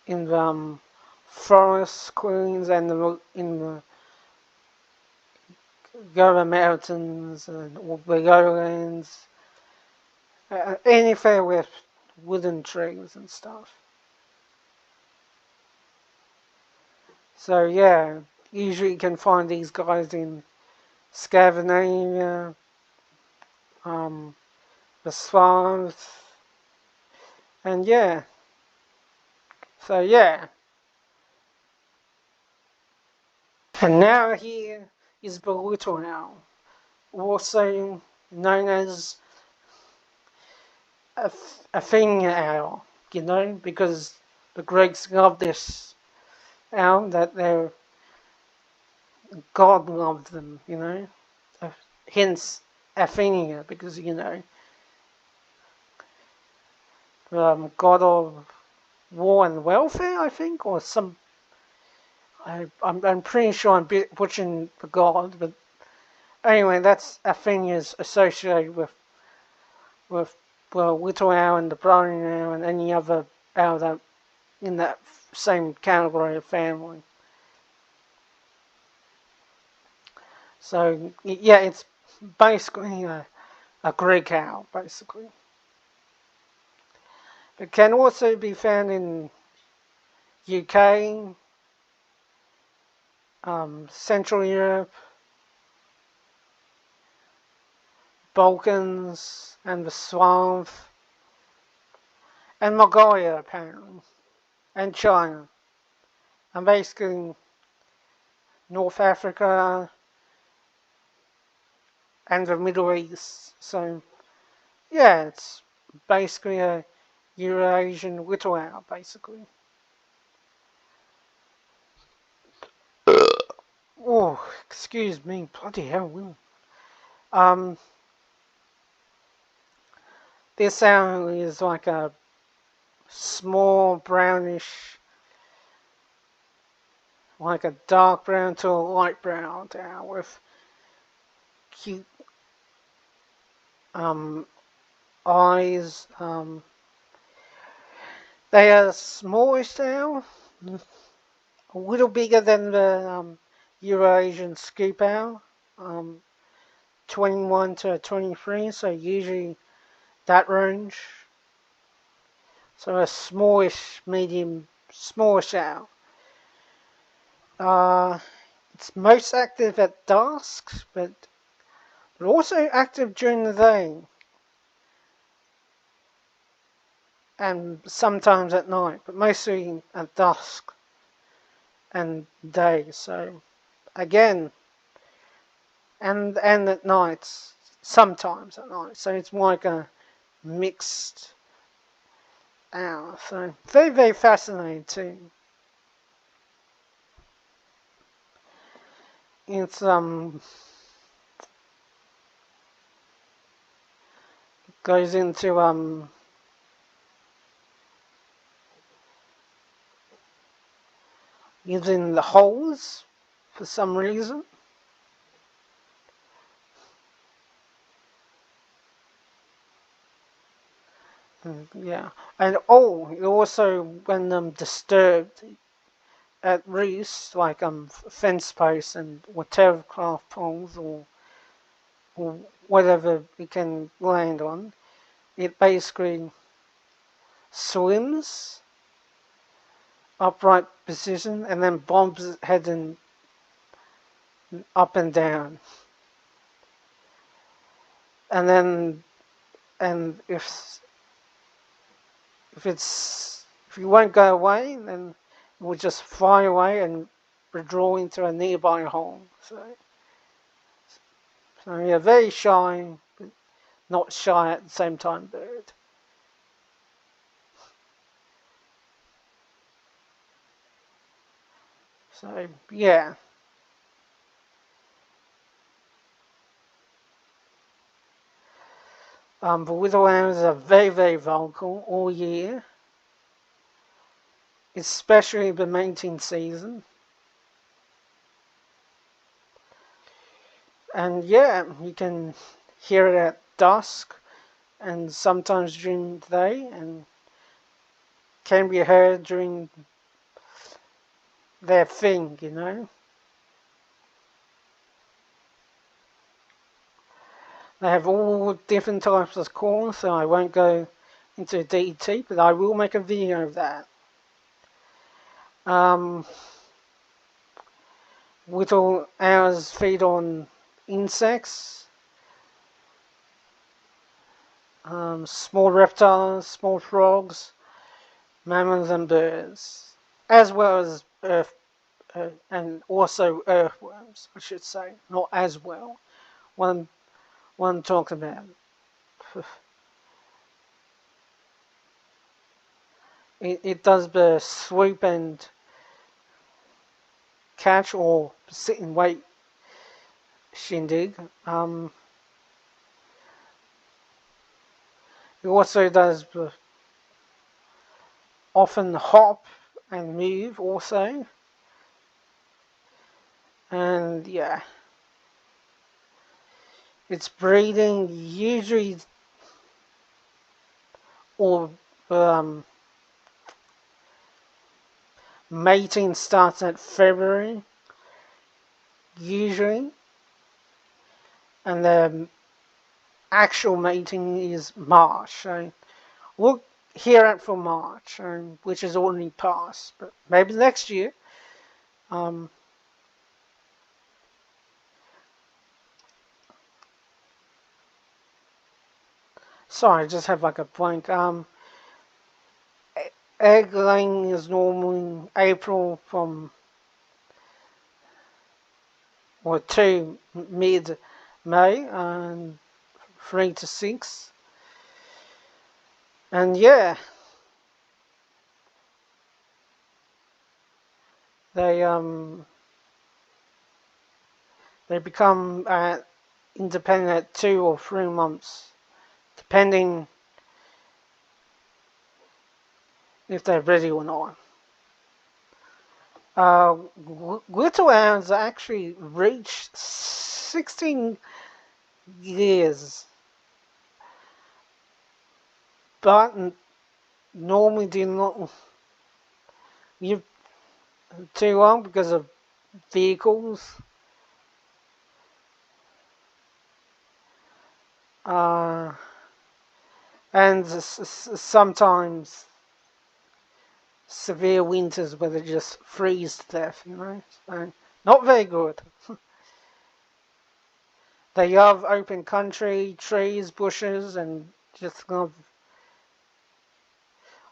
in the forest queens and in the Goa Mountains and the lowlands, anywhere with wooden trees and stuff. So yeah, usually you can find these guys in Scandinavia, um, the swamps, and yeah. So yeah, and now here is the little owl, also known as a, a thing owl, because the Greeks love this owl, that their God loved them. Hence Athenia, because god of war and welfare, I think, or some. I'm pretty sure I'm butchering the god, but anyway, that's Athenia's associated with well, little owl and the browning owl and any other owl that in that same category of family. So yeah, it's basically a grey cow, basically. It can also be found in UK, Central Europe, Balkans, and the Slav, and Mongolia apparently, and China, and basically North Africa and the Middle East. So yeah, it's basically a Eurasian little owl, basically. Oh, excuse me, bloody hell, Will. Um, this owl is like a small brownish, like a dark brown to a light brown owl with cute um, eyes. They are smallish owl, a little bigger than the Eurasian scoop owl, 21 to 23, so usually that range. So a smallish, medium, smallish owl. It's most active at dusk, but also active during the day and sometimes at night, but mostly at dusk and day. So again, and at night, sometimes at night. So it's like a mixed owl. So very very fascinating too. It's goes into using the holes for some reason. Yeah, and also when disturbed at roost, like fence posts and whatever craft poles or whatever it can land on, it basically swims upright position and then bobs its head and up and down, and then and if you won't go away, then it will just fly away and withdraw into a nearby hole. So yeah, very shy, but not shy at the same time bird. So yeah. The little owls are very, very vocal all year, especially the mating season. And yeah, you can hear it at dusk and sometimes during the day, and can be heard during their thing, you know. They have all different types of calls, so I won't go into detail, but I will make a video of that. Little owls feed on insects, small reptiles, small frogs, mammals and birds, as well as and also earthworms, I should say, not as well. One talked about. It does the swoop and catch or sit and wait shindig. It also does often hop and move also. And yeah, it's breeding usually or mating starts at February usually, and the actual mating is March. So look here out for March, which is already passed, but maybe next year. Sorry, I just have like a blank. Egg laying is normally April from or to mid-May and 3 to 6, and yeah, they become independent at 2 or 3 months, depending if they're ready or not. Little owls actually reach 16 years, but normally do not live too long because of vehicles. And sometimes severe winters where they just freeze to death, So, not very good. They love open country, trees, bushes, and just love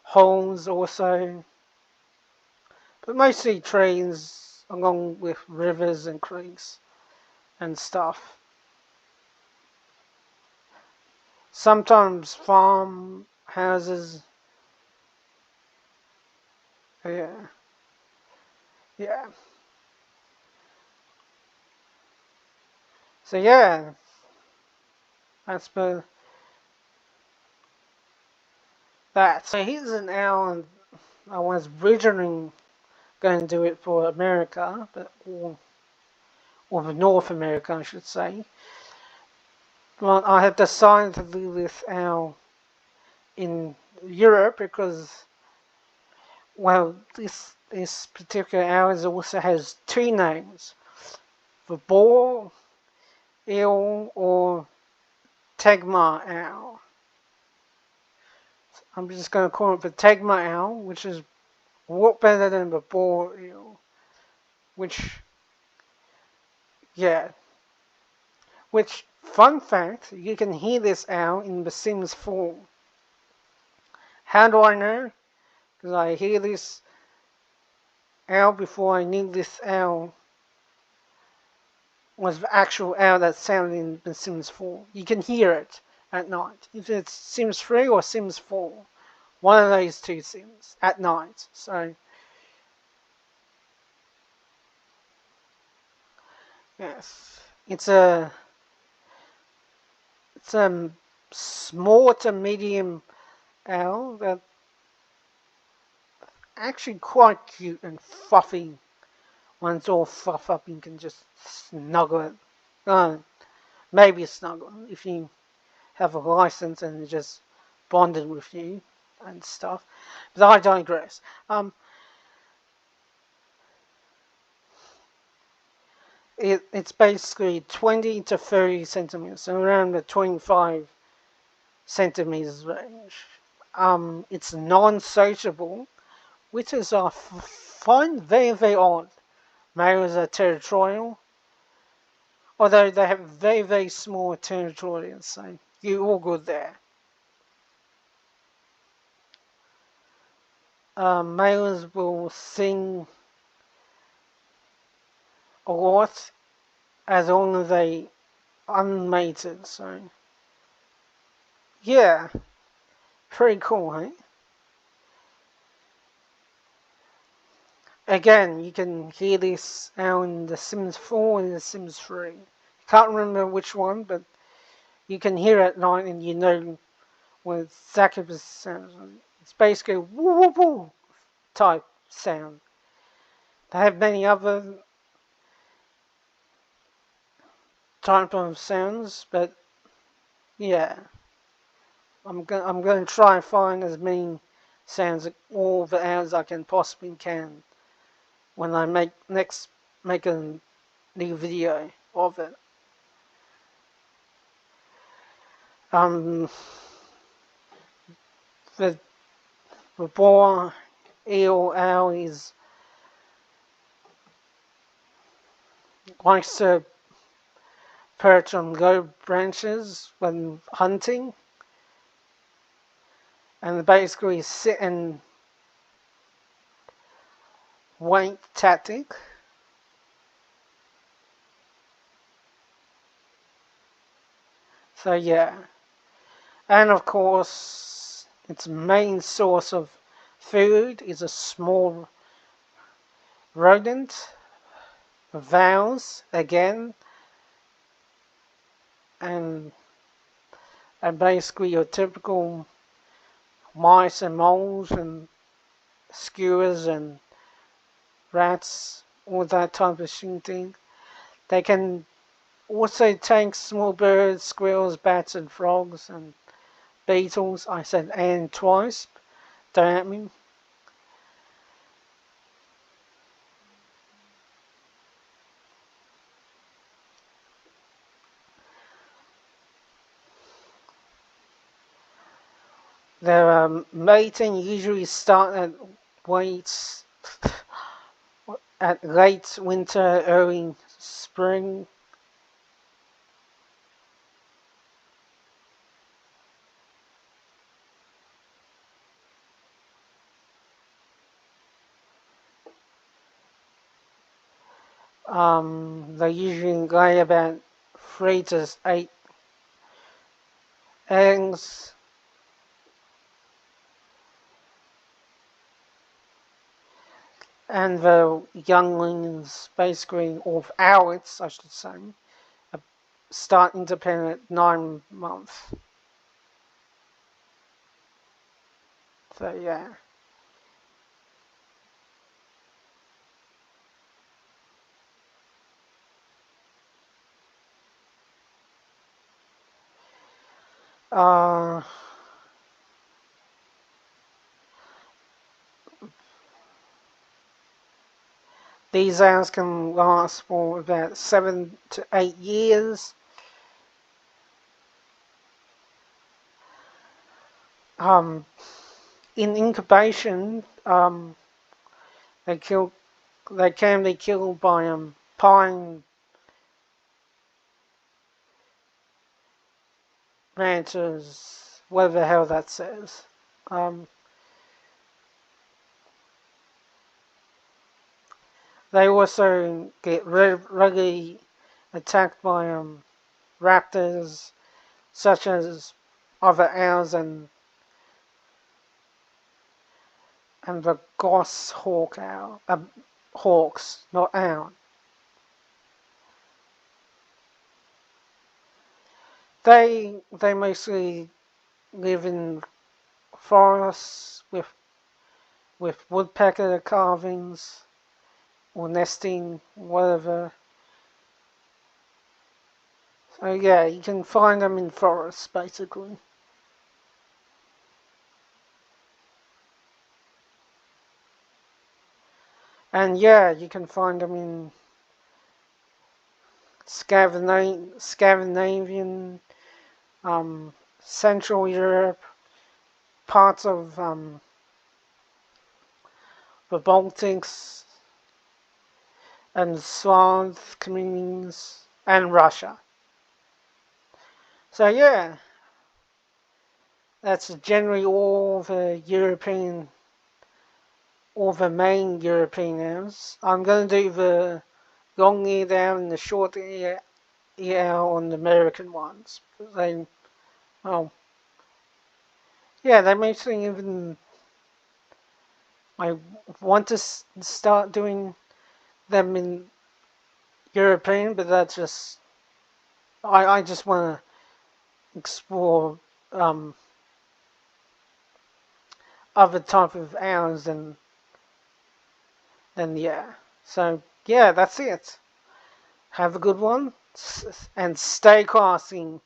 holes also. But mostly trees along with rivers and creeks and stuff. Sometimes farm houses. Yeah. Yeah. So yeah, that's that. So here's an owl, and I was originally going to do it for America, but or for North America, I should say. Well, I have decided to do this owl in Europe because, well, this particular owl also has two names: the boar eel or Tegma owl. I'm just going to call it the Tegma owl, which is a lot better than the boar eel. Yeah. Which, fun fact, you can hear this owl in The Sims 4. How do I know? Because I hear this owl before I knew this owl was the actual owl that sounded in The Sims 4. You can hear it at night. If it's Sims 3 or Sims 4. One of those two Sims at night. So, yes. It's a small to medium owl that actually quite cute and fluffy. When it's all fluff up, you can just snuggle it. Maybe snuggle if you have a license and it's just bonded with you and stuff. But I digress. It's basically 20 to 30 centimeters, so around the 25 centimeters range. It's non-sociable, which is I find very, very odd. Males are territorial, although they have very, very small territories, so you're all good there. Males will sing a lot as long as they unmated, so yeah, pretty cool, hey? Again, you can hear this out in The Sims 4 and The Sims 3. Can't remember which one, but you can hear it at night and you know what exactly the sound. It's basically a woo woo woo type sound. They have many other type of sounds, but yeah, I'm going to try and find as many sounds, all the owls I can possibly can when I make a new video of it. Um, the boar eel owl is likes to perch on low branches when hunting, and basically sit and wait tactic. So yeah, and of course its main source of food is a small rodent, vows again, and basically your typical mice and moles and skewers and rats, all that type of shooting. They can also take small birds, squirrels, bats and frogs and beetles. I said and twice, don't at me. Their mating usually start at waits at late winter, early spring. They usually lay about 3 to 8 eggs, and the younglings, basically, or owlets, I should say, start independent at 9 months. So yeah. Uh, these owls can last for about 7 to 8 years. Um, in incubation, they kill. They can be killed by pine branches, whatever the hell that says. Um, they also get regularly attacked by raptors, such as other owls and the goshawk owl, hawks, not owl. They mostly live in forests with woodpecker carvings or nesting, whatever. So yeah, you can find them in forests basically. And yeah, you can find them in Scandinavian, Central Europe, parts of the Baltics, and Slav communities, and Russia. So yeah, that's generally all the main European owls. I'm going to do the long-eared owl and the short-eared owl on the American ones. They, well, yeah, they mostly even. I want to start doing them in European, but that's just. I just want to explore um, other type of owls than yeah. So yeah, that's it. Have a good one and stay classy.